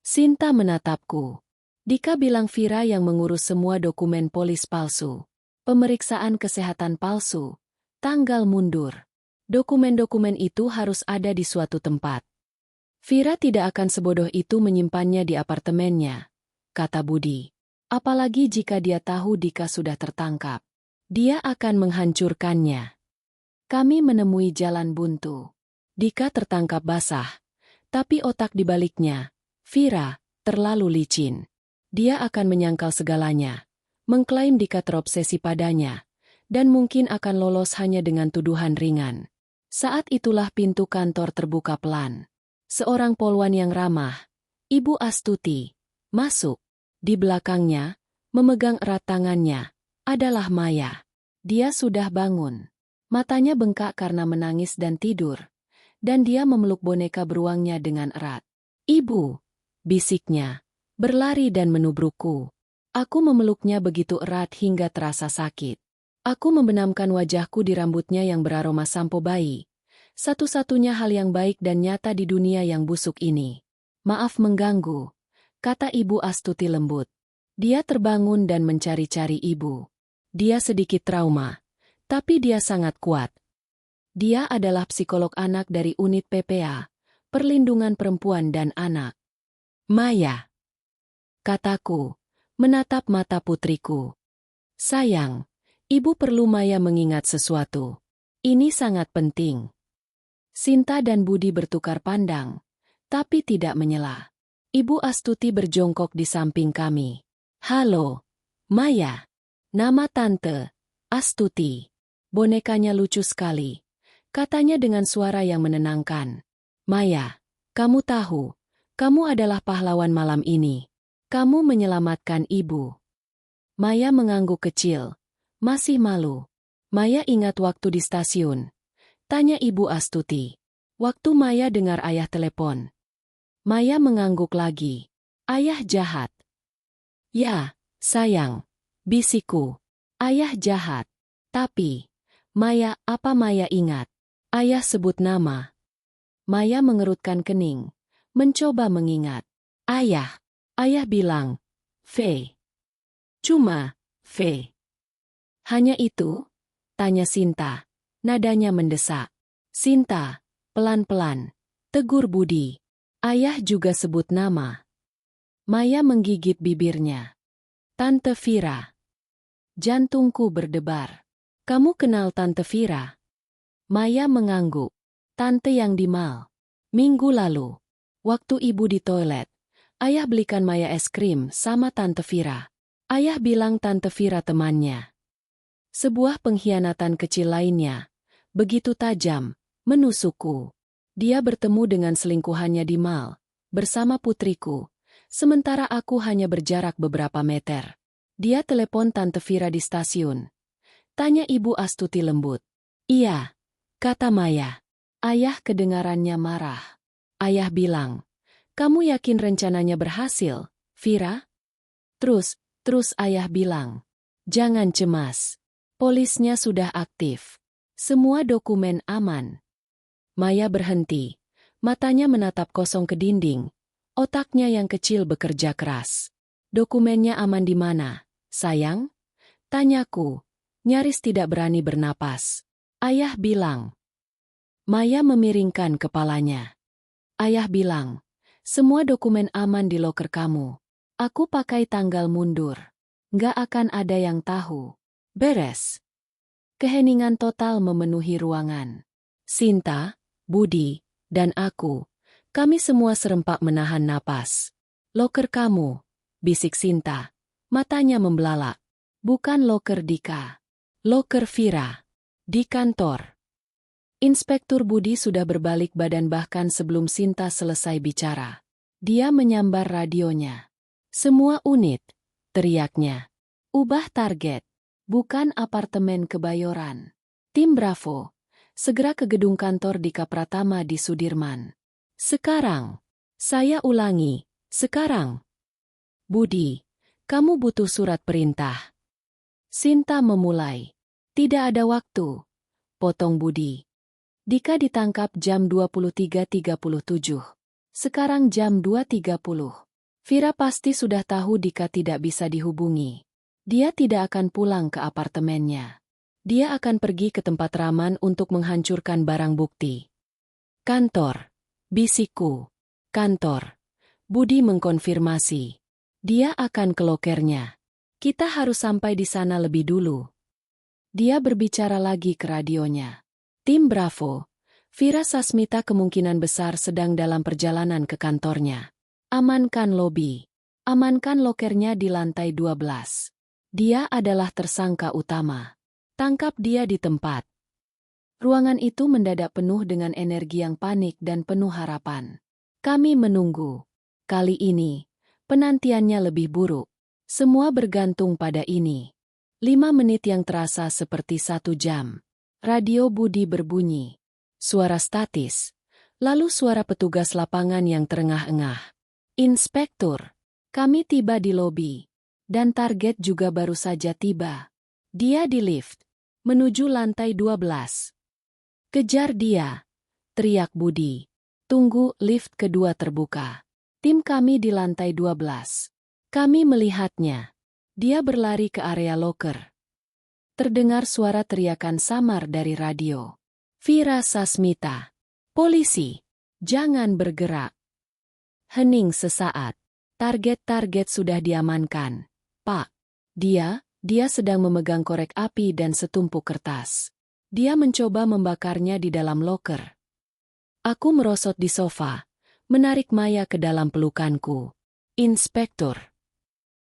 [SPEAKER 1] Sinta menatapku. Dika bilang Vira yang mengurus semua dokumen polis palsu. Pemeriksaan kesehatan palsu. Tanggal mundur. Dokumen-dokumen itu harus ada di suatu tempat. Vira tidak akan sebodoh itu menyimpannya di apartemennya, kata Budi. Apalagi jika dia tahu Dika sudah tertangkap. Dia akan menghancurkannya. Kami menemui jalan buntu. Dika tertangkap basah. Tapi otak di baliknya, Vira, terlalu licin. Dia akan menyangkal segalanya. Mengklaim Dika terobsesi padanya. Dan mungkin akan lolos hanya dengan tuduhan ringan. Saat itulah pintu kantor terbuka pelan. Seorang polwan yang ramah, Ibu Astuti, masuk. Di belakangnya, memegang erat tangannya, adalah Maya. Dia sudah bangun. Matanya bengkak karena menangis dan tidur. Dan dia memeluk boneka beruangnya dengan erat. Ibu, bisiknya, berlari dan menubrukku. Aku memeluknya begitu erat hingga terasa sakit. Aku membenamkan wajahku di rambutnya yang beraroma sampo bayi. Satu-satunya hal yang baik dan nyata di dunia yang busuk ini. Maaf mengganggu, kata Ibu Astuti lembut. Dia terbangun dan mencari-cari ibu. Dia sedikit trauma, tapi dia sangat kuat. Dia adalah psikolog anak dari unit PPA, Perlindungan Perempuan dan Anak. Maya, kataku, menatap mata putriku. Sayang, ibu perlu Maya mengingat sesuatu. Ini sangat penting. Sinta dan Budi bertukar pandang, tapi tidak menyela. Ibu Astuti berjongkok di samping kami. Halo, Maya. Nama Tante, Astuti. Bonekanya lucu sekali. Katanya dengan suara yang menenangkan. Maya, kamu tahu, kamu adalah pahlawan malam ini. Kamu menyelamatkan ibu. Maya mengangguk kecil. Masih malu. Maya ingat waktu di stasiun. Tanya Ibu Astuti. Waktu Maya dengar ayah telepon. Maya mengangguk lagi. Ayah jahat. Ya, sayang. Bisikku. Ayah jahat. Tapi, Maya, apa Maya ingat? Ayah sebut nama. Maya mengerutkan kening. Mencoba mengingat. Ayah. Ayah bilang. V. Cuma, V. Hanya itu? Tanya Sinta. Nadanya mendesak. Sinta, pelan-pelan. Tegur Budi. Ayah juga sebut nama. Maya menggigit bibirnya. Tante Vira. Jantungku berdebar. Kamu kenal Tante Vira? Maya mengangguk. Tante yang di mal. Minggu lalu. Waktu ibu di toilet. Ayah belikan Maya es krim sama Tante Vira. Ayah bilang Tante Vira temannya. Sebuah pengkhianatan kecil lainnya. Begitu tajam. Menusukku. Dia bertemu dengan selingkuhannya di mal, bersama putriku, sementara aku hanya berjarak beberapa meter. Dia telepon Tante Vira di stasiun. Tanya Ibu Astuti lembut. Iya, kata Maya. Ayah kedengarannya marah. Ayah bilang, kamu yakin rencananya berhasil, Vira? Terus ayah bilang, jangan cemas. Polisnya sudah aktif. Semua dokumen aman. Maya berhenti. Matanya menatap kosong ke dinding. Otaknya yang kecil bekerja keras. Dokumennya aman di mana, sayang? Tanyaku. nyaris tidak berani bernapas. Ayah bilang. Maya memiringkan kepalanya. Ayah bilang, semua dokumen aman di loker kamu. Aku pakai tanggal mundur. Nggak akan ada yang tahu. Beres. Keheningan total memenuhi ruangan. Sinta, Budi, dan aku, kami semua serempak menahan napas. Loker kamu, bisik Sinta. Matanya membelalak. Bukan loker Dika. Loker Vira. Di kantor. Inspektur Budi sudah berbalik badan bahkan sebelum Sinta selesai bicara. Dia menyambar radionya. Semua unit, teriaknya. Ubah target. Bukan apartemen Kebayoran. Tim Bravo, segera ke gedung kantor Dika Pratama di Sudirman. Sekarang. Saya ulangi, sekarang. Budi, kamu butuh surat perintah. Sinta memulai. Tidak ada waktu. Potong Budi. Dika ditangkap jam 23.37. Sekarang jam 2.30. Vira pasti sudah tahu Dika tidak bisa dihubungi. Dia tidak akan pulang ke apartemennya. Dia akan pergi ke tempat Raman untuk menghancurkan barang bukti. Kantor. Bisikku. Kantor. Budi mengkonfirmasi. Dia akan ke lokernya. Kita harus sampai di sana lebih dulu. Dia berbicara lagi ke radionya. Tim Bravo, Vira Sasmita kemungkinan besar sedang dalam perjalanan ke kantornya. Amankan lobi. Amankan lokernya di lantai 12. Dia adalah tersangka utama. Tangkap dia di tempat. Ruangan itu mendadak penuh dengan energi yang panik dan penuh harapan. Kami menunggu. Kali ini, penantiannya lebih buruk. Semua bergantung pada ini. 5 menit yang terasa seperti 1 jam. Radio Budi berbunyi. Suara statis. Lalu suara petugas lapangan yang terengah-engah. Inspektur. Kami tiba di lobi. Dan target juga baru saja tiba. Dia di lift. Menuju lantai 12. Kejar dia. Teriak Budi. Tunggu, lift kedua terbuka. Tim kami di lantai 12. Kami melihatnya. Dia berlari ke area loker. Terdengar suara teriakan samar dari radio. Vira Sasmita. Polisi. Jangan bergerak. Hening sesaat. Target-target sudah diamankan. Pak. Dia sedang memegang korek api dan setumpuk kertas. Dia mencoba membakarnya di dalam loker. Aku merosot di sofa. Menarik Maya ke dalam pelukanku. Inspektur.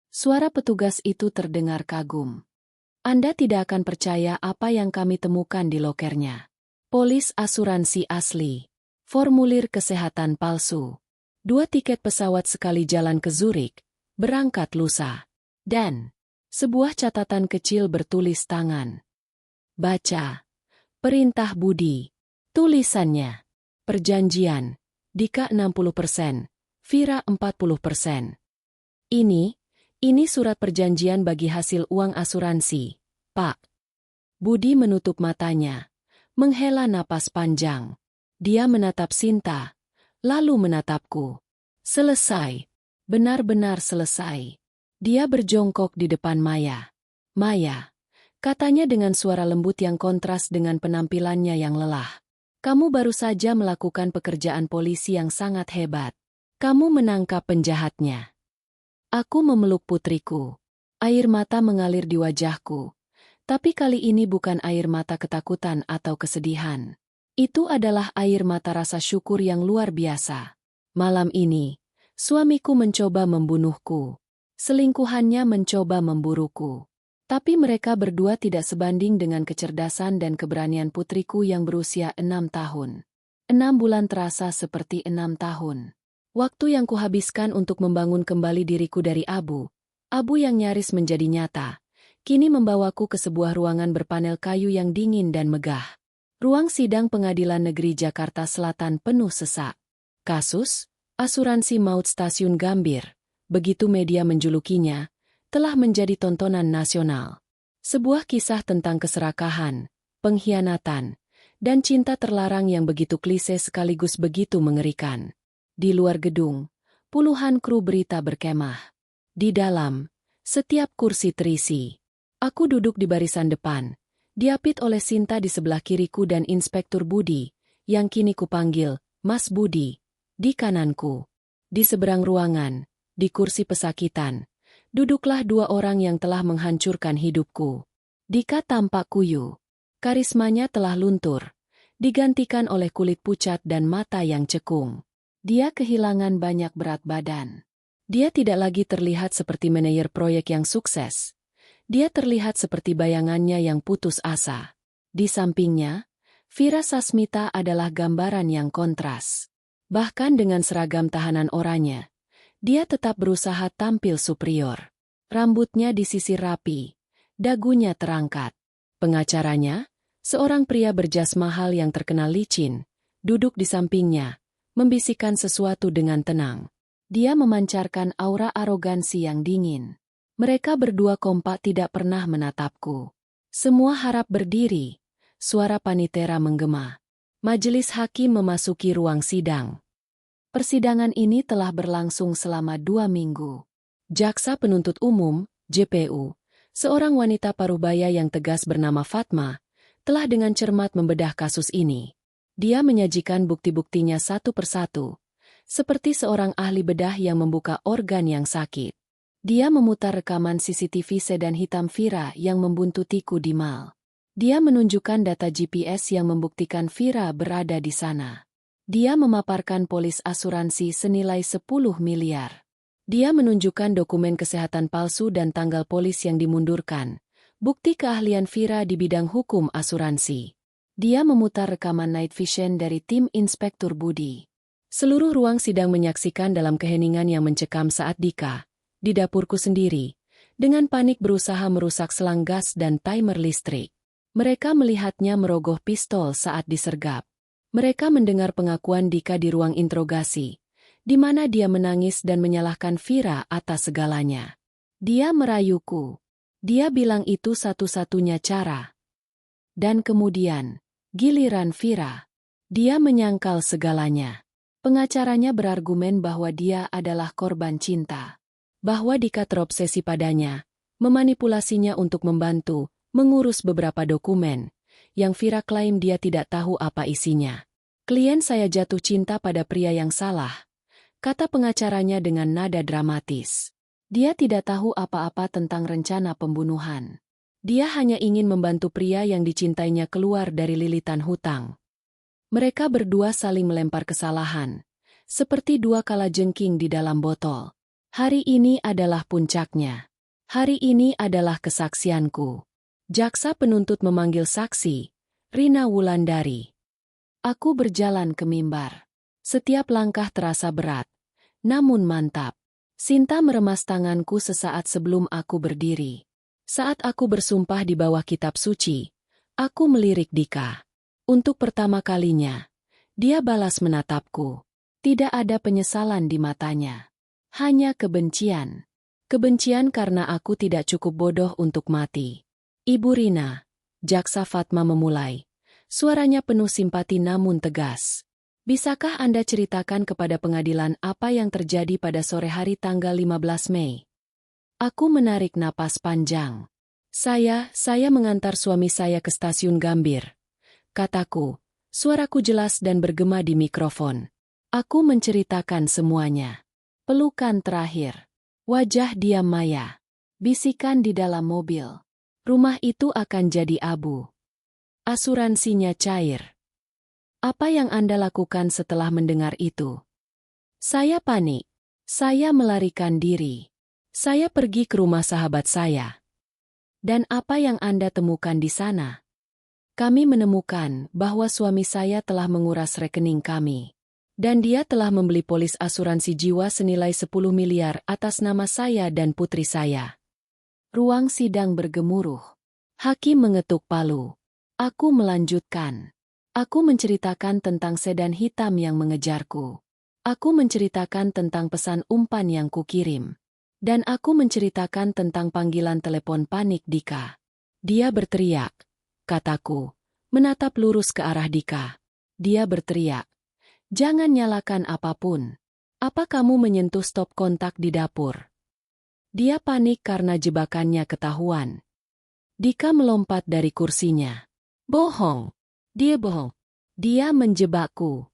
[SPEAKER 1] Suara petugas itu terdengar kagum. Anda tidak akan percaya apa yang kami temukan di lokernya. Polis asuransi asli. Formulir kesehatan palsu. 2 tiket pesawat sekali jalan ke Zurich. Berangkat lusa. Dan sebuah catatan kecil bertulis tangan. Baca. Perintah Budi. Tulisannya. Perjanjian. Dika 60%. Vira 40%. Ini surat perjanjian bagi hasil uang asuransi, Pak. Budi menutup matanya, menghela napas panjang. Dia menatap Sinta, lalu menatapku. Selesai. Benar-benar selesai. Dia berjongkok di depan Maya. Maya, katanya dengan suara lembut yang kontras dengan penampilannya yang lelah. Kamu baru saja melakukan pekerjaan polisi yang sangat hebat. Kamu menangkap penjahatnya. Aku memeluk putriku. Air mata mengalir di wajahku. Tapi kali ini bukan air mata ketakutan atau kesedihan. Itu adalah air mata rasa syukur yang luar biasa. Malam ini, suamiku mencoba membunuhku. Selingkuhannya mencoba memburuku. Tapi mereka berdua tidak sebanding dengan kecerdasan dan keberanian putriku yang berusia 6 tahun. 6 bulan terasa seperti 6 tahun. Waktu yang kuhabiskan untuk membangun kembali diriku dari abu yang nyaris menjadi nyata, kini membawaku ke sebuah ruangan berpanel kayu yang dingin dan megah. Ruang sidang Pengadilan Negeri Jakarta Selatan penuh sesak. Kasus, asuransi maut Stasiun Gambir, begitu media menjulukinya, telah menjadi tontonan nasional. Sebuah kisah tentang keserakahan, pengkhianatan, dan cinta terlarang yang begitu klise sekaligus begitu mengerikan. Di luar gedung, puluhan kru berita berkemah. Di dalam, setiap kursi terisi. Aku duduk di barisan depan, diapit oleh Sinta di sebelah kiriku dan Inspektur Budi, yang kini kupanggil Mas Budi, di kananku. Di seberang ruangan, di kursi pesakitan, duduklah dua orang yang telah menghancurkan hidupku. Dika tampak kuyu. Karismanya telah luntur, digantikan oleh kulit pucat dan mata yang cekung. Dia kehilangan banyak berat badan. Dia tidak lagi terlihat seperti manajer proyek yang sukses. Dia terlihat seperti bayangannya yang putus asa. Di sampingnya, Vira Sasmita adalah gambaran yang kontras. Bahkan dengan seragam tahanan oranye, dia tetap berusaha tampil superior. Rambutnya disisir rapi, dagunya terangkat. Pengacaranya, seorang pria berjas mahal yang terkenal licin, duduk di sampingnya, membisikkan sesuatu dengan tenang. Dia memancarkan aura arogansi yang dingin. Mereka berdua kompak tidak pernah menatapku. Semua harap berdiri. Suara panitera menggema. Majelis hakim memasuki ruang sidang. Persidangan ini telah berlangsung selama 2 minggu. Jaksa penuntut umum, JPU, seorang wanita parubaya yang tegas bernama Fatma, telah dengan cermat membedah kasus ini. Dia menyajikan bukti-buktinya satu persatu, seperti seorang ahli bedah yang membuka organ yang sakit. Dia memutar rekaman CCTV sedan hitam Vira yang membuntutiku di mal. Dia menunjukkan data GPS yang membuktikan Vira berada di sana. Dia memaparkan polis asuransi senilai 10 miliar. Dia menunjukkan dokumen kesehatan palsu dan tanggal polis yang dimundurkan, bukti keahlian Vira di bidang hukum asuransi. Dia memutar rekaman night vision dari tim Inspektur Budi. Seluruh ruang sidang menyaksikan dalam keheningan yang mencekam saat Dika, di dapurku sendiri, dengan panik berusaha merusak selang gas dan timer listrik. Mereka melihatnya merogoh pistol saat disergap. Mereka mendengar pengakuan Dika di ruang interogasi, di mana dia menangis dan menyalahkan Vira atas segalanya. Dia merayuku. Dia bilang itu satu-satunya cara. Dan kemudian, giliran Vira. Dia menyangkal segalanya. Pengacaranya berargumen bahwa dia adalah korban cinta. Bahwa Dika terobsesi padanya, memanipulasinya untuk membantu, mengurus beberapa dokumen, yang Vira klaim dia tidak tahu apa isinya. Klien saya jatuh cinta pada pria yang salah, kata pengacaranya dengan nada dramatis. Dia tidak tahu apa-apa tentang rencana pembunuhan. Dia hanya ingin membantu pria yang dicintainya keluar dari lilitan hutang. Mereka berdua saling melempar kesalahan, seperti dua kalajengking di dalam botol. Hari ini adalah puncaknya. Hari ini adalah kesaksianku. Jaksa penuntut memanggil saksi, Rina Wulandari. Aku berjalan ke mimbar. Setiap langkah terasa berat, namun mantap. Sinta meremas tanganku sesaat sebelum aku berdiri. Saat aku bersumpah di bawah kitab suci, aku melirik Dika. Untuk pertama kalinya, dia balas menatapku. Tidak ada penyesalan di matanya. Hanya kebencian. Kebencian karena aku tidak cukup bodoh untuk mati. Ibu Rina, Jaksa Fatma memulai. Suaranya penuh simpati namun tegas. Bisakah Anda ceritakan kepada pengadilan apa yang terjadi pada sore hari tanggal 15 Mei? Aku menarik napas panjang. Saya mengantar suami saya ke stasiun Gambir. Kataku, suaraku jelas dan bergema di mikrofon. Aku menceritakan semuanya. Pelukan terakhir. Wajah diam maya. Bisikan di dalam mobil. Rumah itu akan jadi abu. Asuransinya cair. Apa yang Anda lakukan setelah mendengar itu? Saya panik. Saya melarikan diri. Saya pergi ke rumah sahabat saya. Dan apa yang Anda temukan di sana? Kami menemukan bahwa suami saya telah menguras rekening kami. Dan dia telah membeli polis asuransi jiwa senilai 10 miliar atas nama saya dan putri saya. Ruang sidang bergemuruh. Hakim mengetuk palu. Aku melanjutkan. Aku menceritakan tentang sedan hitam yang mengejarku. Aku menceritakan tentang pesan umpan yang kukirim. Dan aku menceritakan tentang panggilan telepon panik Dika. Dia berteriak, kataku, menatap lurus ke arah Dika. Dia berteriak. Jangan nyalakan apapun. Apa kamu menyentuh stop kontak di dapur? Dia panik karena jebakannya ketahuan. Dika melompat dari kursinya. Bohong. Dia bohong. Dia menjebakku.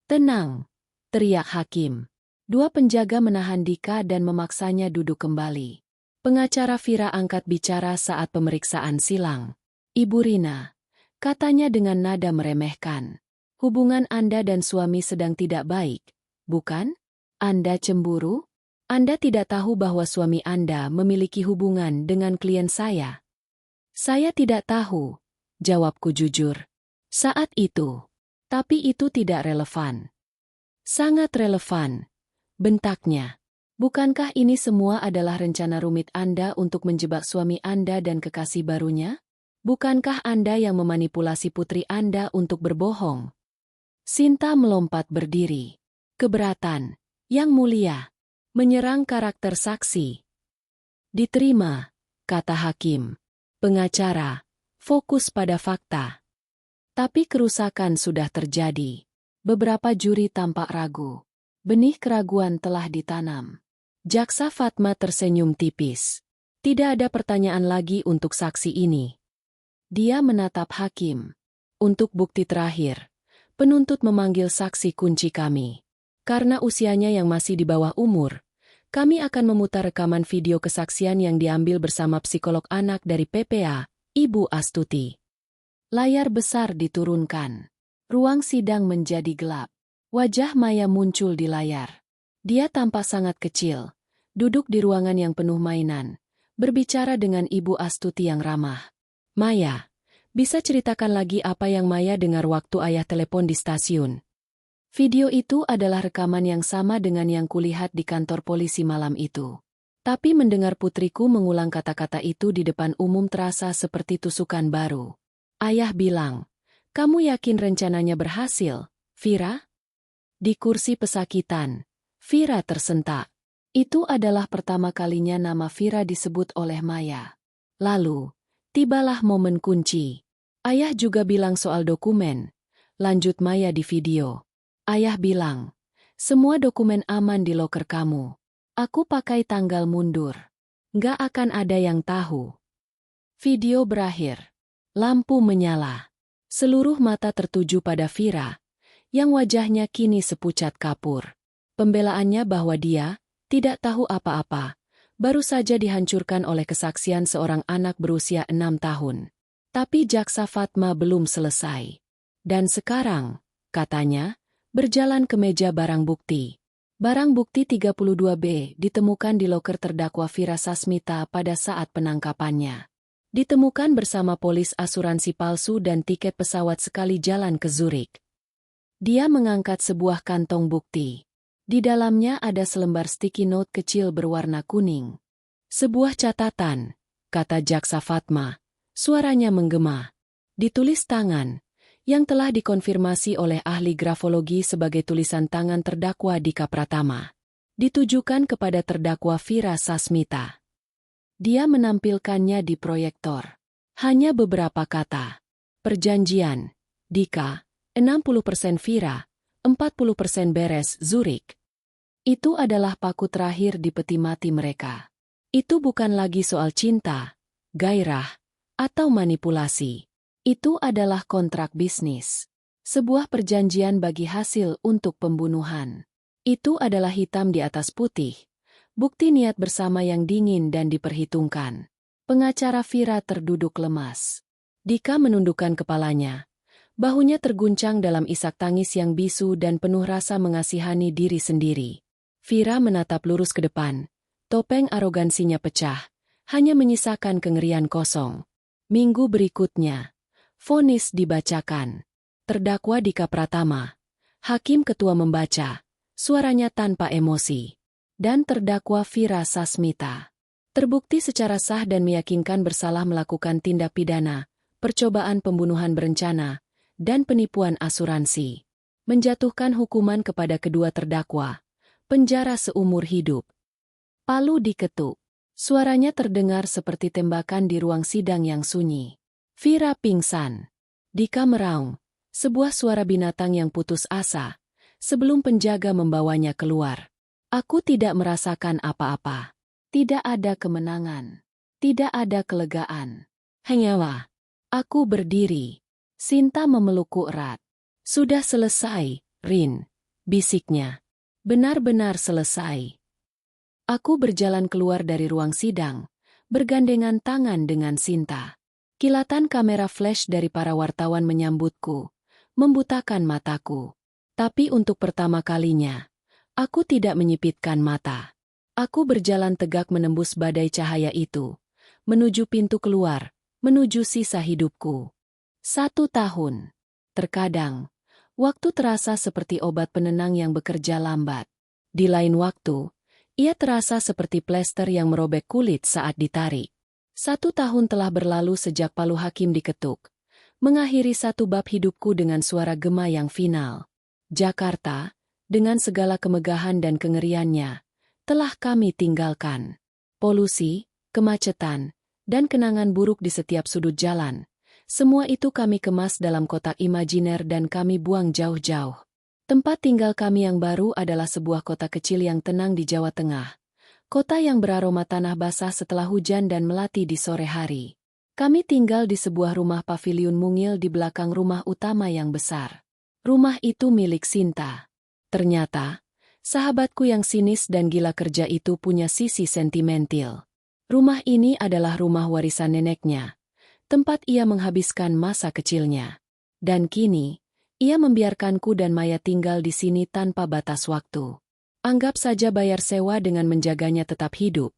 [SPEAKER 1] Tenang, teriak hakim. Dua penjaga menahan Dika dan memaksanya duduk kembali. Pengacara Vira angkat bicara saat pemeriksaan silang. Ibu Rina, katanya dengan nada meremehkan. Hubungan Anda dan suami sedang tidak baik, bukan? Anda cemburu? Anda tidak tahu bahwa suami Anda memiliki hubungan dengan klien saya? Saya tidak tahu, jawabku jujur. Saat itu. Tapi itu tidak relevan. Sangat relevan, bentaknya. Bukankah ini semua adalah rencana rumit Anda untuk menjebak suami Anda dan kekasih barunya? Bukankah Anda yang memanipulasi putri Anda untuk berbohong? Sinta melompat berdiri. Keberatan, Yang Mulia. Menyerang karakter saksi. Diterima, kata hakim. Pengacara, fokus pada fakta. Tapi kerusakan sudah terjadi. Beberapa juri tampak ragu. Benih keraguan telah ditanam. Jaksa Fatma tersenyum tipis. Tidak ada pertanyaan lagi untuk saksi ini. Dia menatap hakim. Untuk bukti terakhir, penuntut memanggil saksi kunci kami. Karena usianya yang masih di bawah umur, kami akan memutar rekaman video kesaksian yang diambil bersama psikolog anak dari PPA, Ibu Astuti. Layar besar diturunkan. Ruang sidang menjadi gelap. Wajah Maya muncul di layar. Dia tampak sangat kecil, duduk di ruangan yang penuh mainan, berbicara dengan Ibu Astuti yang ramah. Maya, bisa ceritakan lagi apa yang Maya dengar waktu ayah telepon di stasiun? Video itu adalah rekaman yang sama dengan yang kulihat di kantor polisi malam itu. Tapi mendengar putriku mengulang kata-kata itu di depan umum terasa seperti tusukan baru. Ayah bilang, kamu yakin rencananya berhasil, Vira? Di kursi pesakitan, Vira tersentak. Itu adalah pertama kalinya nama Vira disebut oleh Maya. Lalu, tibalah momen kunci. Ayah juga bilang soal dokumen. Lanjut Maya di video. Ayah bilang, semua dokumen aman di loker kamu. Aku pakai tanggal mundur. Nggak akan ada yang tahu. Video berakhir. Lampu menyala. Seluruh mata tertuju pada Vira, yang wajahnya kini sepucat kapur. Pembelaannya bahwa dia tidak tahu apa-apa, baru saja dihancurkan oleh kesaksian seorang anak berusia 6 tahun. Tapi jaksa Fatma belum selesai. Dan sekarang, katanya, berjalan ke meja barang bukti. Barang bukti 32B ditemukan di loker terdakwa Vira Sasmita pada saat penangkapannya. Ditemukan bersama polis asuransi palsu dan tiket pesawat sekali jalan ke Zurich. Dia mengangkat sebuah kantong bukti. Di dalamnya ada selembar sticky note kecil berwarna kuning. Sebuah catatan, kata jaksa Fatma. Suaranya menggema. Ditulis tangan, yang telah dikonfirmasi oleh ahli grafologi sebagai tulisan tangan terdakwa Dika Pratama. Ditujukan kepada terdakwa Vira Sasmita. Dia menampilkannya di proyektor. Hanya beberapa kata. Perjanjian, Dika, 60% Vira, 40% beres Zurich. Itu adalah paku terakhir di peti mati mereka. Itu bukan lagi soal cinta, gairah, atau manipulasi. Itu adalah kontrak bisnis. Sebuah perjanjian bagi hasil untuk pembunuhan. Itu adalah hitam di atas putih. Bukti niat bersama yang dingin dan diperhitungkan. Pengacara Vira terduduk lemas. Dika menundukkan kepalanya. Bahunya terguncang dalam isak tangis yang bisu dan penuh rasa mengasihani diri sendiri. Vira menatap lurus ke depan. Topeng arogansinya pecah. Hanya menyisakan kengerian kosong. Minggu berikutnya. Vonis dibacakan. Terdakwa Dika Pratama. Hakim ketua membaca. Suaranya tanpa emosi. Dan terdakwa Vira Sasmita. Terbukti secara sah dan meyakinkan bersalah melakukan tindak pidana, percobaan pembunuhan berencana, dan penipuan asuransi. Menjatuhkan hukuman kepada kedua terdakwa. Penjara seumur hidup. Palu diketuk. Suaranya terdengar seperti tembakan di ruang sidang yang sunyi. Vira pingsan. Dika meraung, sebuah suara binatang yang putus asa, sebelum penjaga membawanya keluar. Aku tidak merasakan apa-apa. Tidak ada kemenangan. Tidak ada kelegaan. Hengewa. Aku berdiri. Sinta memelukku erat. Sudah selesai, Rin, bisiknya. Benar-benar selesai. Aku berjalan keluar dari ruang sidang, bergandengan tangan dengan Sinta. Kilatan kamera flash dari para wartawan menyambutku, membutakan mataku. Tapi untuk pertama kalinya, aku tidak menyipitkan mata. Aku berjalan tegak menembus badai cahaya itu, menuju pintu keluar, menuju sisa hidupku. 1 tahun. Terkadang, waktu terasa seperti obat penenang yang bekerja lambat. Di lain waktu, ia terasa seperti plester yang merobek kulit saat ditarik. 1 tahun telah berlalu sejak palu hakim diketuk, mengakhiri 1 bab hidupku dengan suara gema yang final. Jakarta, dengan segala kemegahan dan kengeriannya, telah kami tinggalkan. Polusi, kemacetan, dan kenangan buruk di setiap sudut jalan. Semua itu kami kemas dalam kotak imajiner dan kami buang jauh-jauh. Tempat tinggal kami yang baru adalah sebuah kota kecil yang tenang di Jawa Tengah. Kota yang beraroma tanah basah setelah hujan dan melati di sore hari. Kami tinggal di sebuah rumah paviliun mungil di belakang rumah utama yang besar. Rumah itu milik Sinta. Ternyata, sahabatku yang sinis dan gila kerja itu punya sisi sentimental. Rumah ini adalah rumah warisan neneknya, tempat ia menghabiskan masa kecilnya. Dan kini, ia membiarkanku dan Maya tinggal di sini tanpa batas waktu. Anggap saja bayar sewa dengan menjaganya tetap hidup,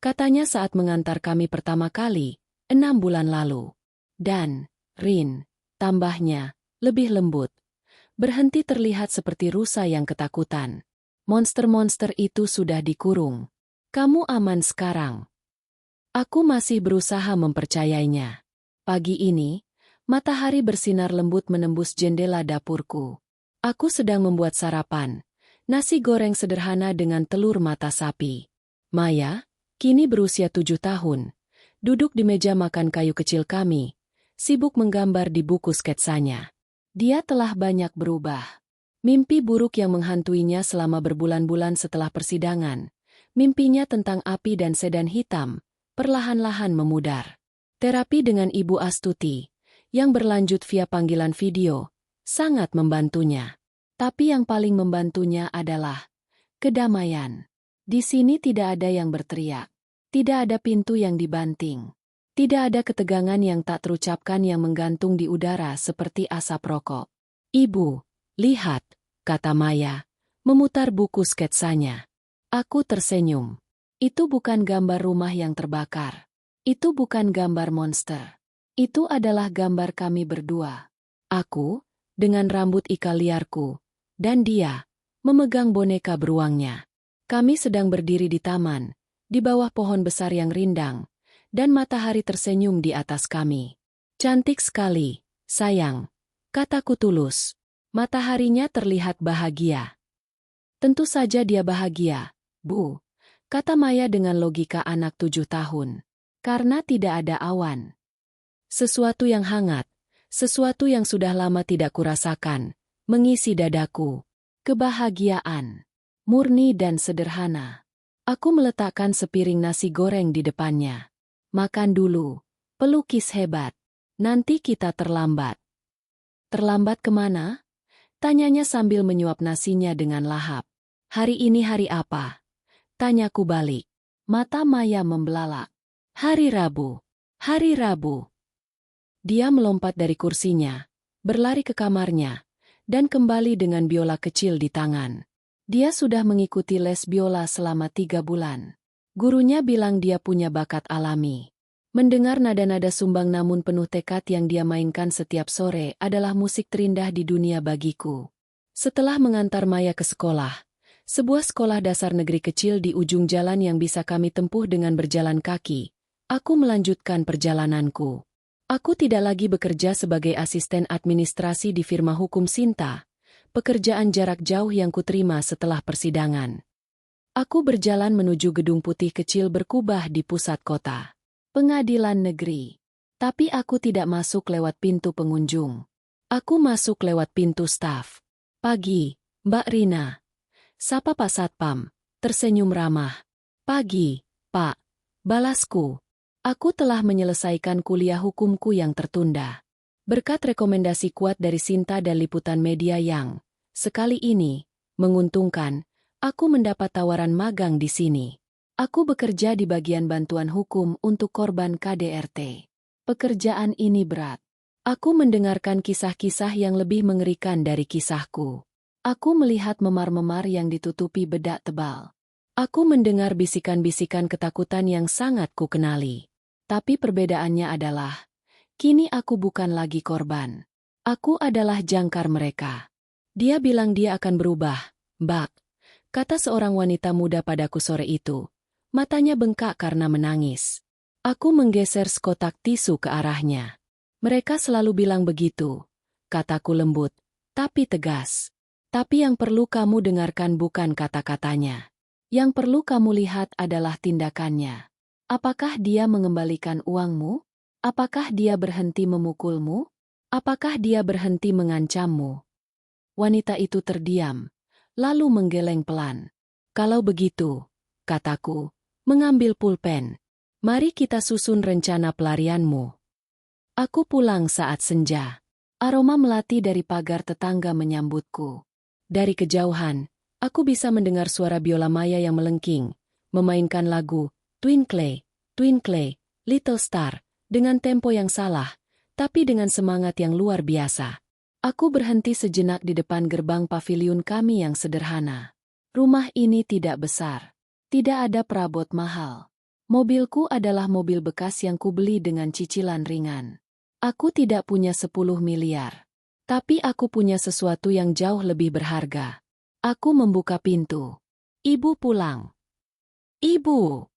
[SPEAKER 1] katanya saat mengantar kami pertama kali, 6 bulan lalu. Dan, Rin, tambahnya, lebih lembut. Berhenti terlihat seperti rusa yang ketakutan. Monster-monster itu sudah dikurung. Kamu aman sekarang. Aku masih berusaha mempercayainya. Pagi ini, matahari bersinar lembut menembus jendela dapurku. Aku sedang membuat sarapan, nasi goreng sederhana dengan telur mata sapi. Maya, kini berusia 7 tahun, duduk di meja makan kayu kecil kami, sibuk menggambar di buku sketsanya. Dia telah banyak berubah. Mimpi buruk yang menghantuinya selama berbulan-bulan setelah persidangan, mimpinya tentang api dan sedan hitam, perlahan-lahan memudar. Terapi dengan Ibu Astuti, yang berlanjut via panggilan video, sangat membantunya. Tapi yang paling membantunya adalah kedamaian. Di sini tidak ada yang berteriak. Tidak ada pintu yang dibanting. Tidak ada ketegangan yang tak terucapkan yang menggantung di udara seperti asap rokok. Ibu, lihat, kata Maya, memutar buku sketsanya. Aku tersenyum. Itu bukan gambar rumah yang terbakar. Itu bukan gambar monster. Itu adalah gambar kami berdua. Aku, dengan rambut ika liarku, dan dia, memegang boneka beruangnya. Kami sedang berdiri di taman, di bawah pohon besar yang rindang, dan matahari tersenyum di atas kami. Cantik sekali, sayang, kataku tulus. Mataharinya terlihat bahagia. Tentu saja dia bahagia, Bu, kata Maya dengan logika anak 7 tahun. Karena tidak ada awan. Sesuatu yang hangat, sesuatu yang sudah lama tidak kurasakan, mengisi dadaku. Kebahagiaan, murni dan sederhana. Aku meletakkan sepiring nasi goreng di depannya. Makan dulu, pelukis hebat. Nanti kita terlambat. Terlambat kemana? Tanyanya sambil menyuap nasinya dengan lahap. Hari ini hari apa? Tanyaku balik. Mata Maya membelalak. Hari Rabu. Hari Rabu. Dia melompat dari kursinya, berlari ke kamarnya, dan kembali dengan biola kecil di tangan. Dia sudah mengikuti les biola selama 3 bulan. Gurunya bilang dia punya bakat alami. Mendengar nada-nada sumbang namun penuh tekad yang dia mainkan setiap sore adalah musik terindah di dunia bagiku. Setelah mengantar Maya ke sekolah, sebuah sekolah dasar negeri kecil di ujung jalan yang bisa kami tempuh dengan berjalan kaki, aku melanjutkan perjalananku. Aku tidak lagi bekerja sebagai asisten administrasi di firma hukum Sinta, pekerjaan jarak jauh yang kuterima setelah persidangan. Aku berjalan menuju gedung putih kecil berkubah di pusat kota. Pengadilan negeri. Tapi aku tidak masuk lewat pintu pengunjung. Aku masuk lewat pintu staf. Pagi, Mbak Rina. Sapa Pak Satpam, tersenyum ramah. Pagi, Pak. Balasku. Aku telah menyelesaikan kuliah hukumku yang tertunda. Berkat rekomendasi kuat dari Sinta dan liputan media yang, sekali ini, menguntungkan, aku mendapat tawaran magang di sini. Aku bekerja di bagian bantuan hukum untuk korban KDRT. Pekerjaan ini berat. Aku mendengarkan kisah-kisah yang lebih mengerikan dari kisahku. Aku melihat memar-memar yang ditutupi bedak tebal. Aku mendengar bisikan-bisikan ketakutan yang sangat kukenali. Tapi perbedaannya adalah, kini aku bukan lagi korban. Aku adalah jangkar mereka. Dia bilang dia akan berubah, Mbak, kata seorang wanita muda padaku sore itu. Matanya bengkak karena menangis. Aku menggeser sekotak tisu ke arahnya. Mereka selalu bilang begitu, kataku lembut, tapi tegas. Tapi yang perlu kamu dengarkan bukan kata-katanya. Yang perlu kamu lihat adalah tindakannya. Apakah dia mengembalikan uangmu? Apakah dia berhenti memukulmu? Apakah dia berhenti mengancammu? Wanita itu terdiam, lalu menggeleng pelan. Kalau begitu, kataku, mengambil pulpen. Mari kita susun rencana pelarianmu. Aku pulang saat senja. Aroma melati dari pagar tetangga menyambutku. Dari kejauhan, aku bisa mendengar suara biola Maya yang melengking, memainkan lagu Twinkle, Twinkle, Little Star, dengan tempo yang salah, tapi dengan semangat yang luar biasa. Aku berhenti sejenak di depan gerbang paviliun kami yang sederhana. Rumah ini tidak besar. Tidak ada perabot mahal. Mobilku adalah mobil bekas yang kubeli dengan cicilan ringan. Aku tidak punya 10 miliar. Tapi aku punya sesuatu yang jauh lebih berharga. Aku membuka pintu. Ibu pulang. Ibu!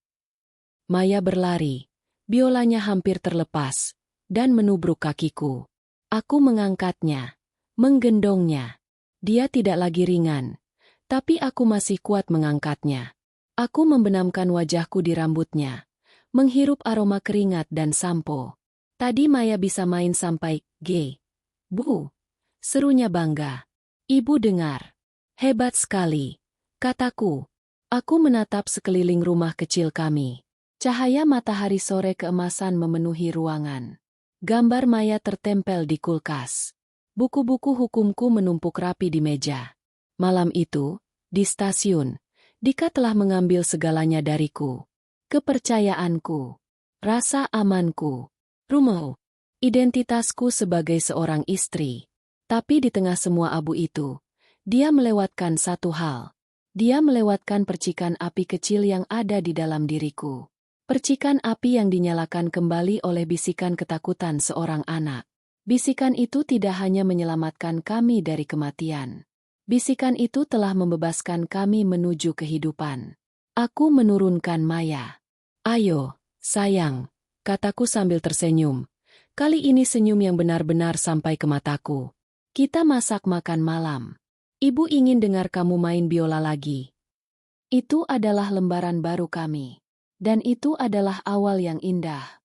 [SPEAKER 1] Maya berlari. Biolanya hampir terlepas, dan menubruk kakiku. Aku mengangkatnya, menggendongnya. Dia tidak lagi ringan, tapi aku masih kuat mengangkatnya. Aku membenamkan wajahku di rambutnya, menghirup aroma keringat dan sampo. Tadi Maya bisa main sampai G. Bu, serunya bangga. Ibu dengar. Hebat sekali, kataku. Aku menatap sekeliling rumah kecil kami. Cahaya matahari sore keemasan memenuhi ruangan. Gambar Maya tertempel di kulkas. Buku-buku hukumku menumpuk rapi di meja. Malam itu, di stasiun, Dika telah mengambil segalanya dariku. Kepercayaanku, rasa amanku, rumahku, identitasku sebagai seorang istri. Tapi di tengah semua abu itu, dia melewatkan satu hal. Dia melewatkan percikan api kecil yang ada di dalam diriku. Percikan api yang dinyalakan kembali oleh bisikan ketakutan seorang anak. Bisikan itu tidak hanya menyelamatkan kami dari kematian. Bisikan itu telah membebaskan kami menuju kehidupan. Aku menurunkan Maya. Ayo, sayang, kataku sambil tersenyum. Kali ini senyum yang benar-benar sampai ke mataku. Kita masak makan malam. Ibu ingin dengar kamu main biola lagi. Itu adalah lembaran baru kami. Dan itu adalah awal yang indah.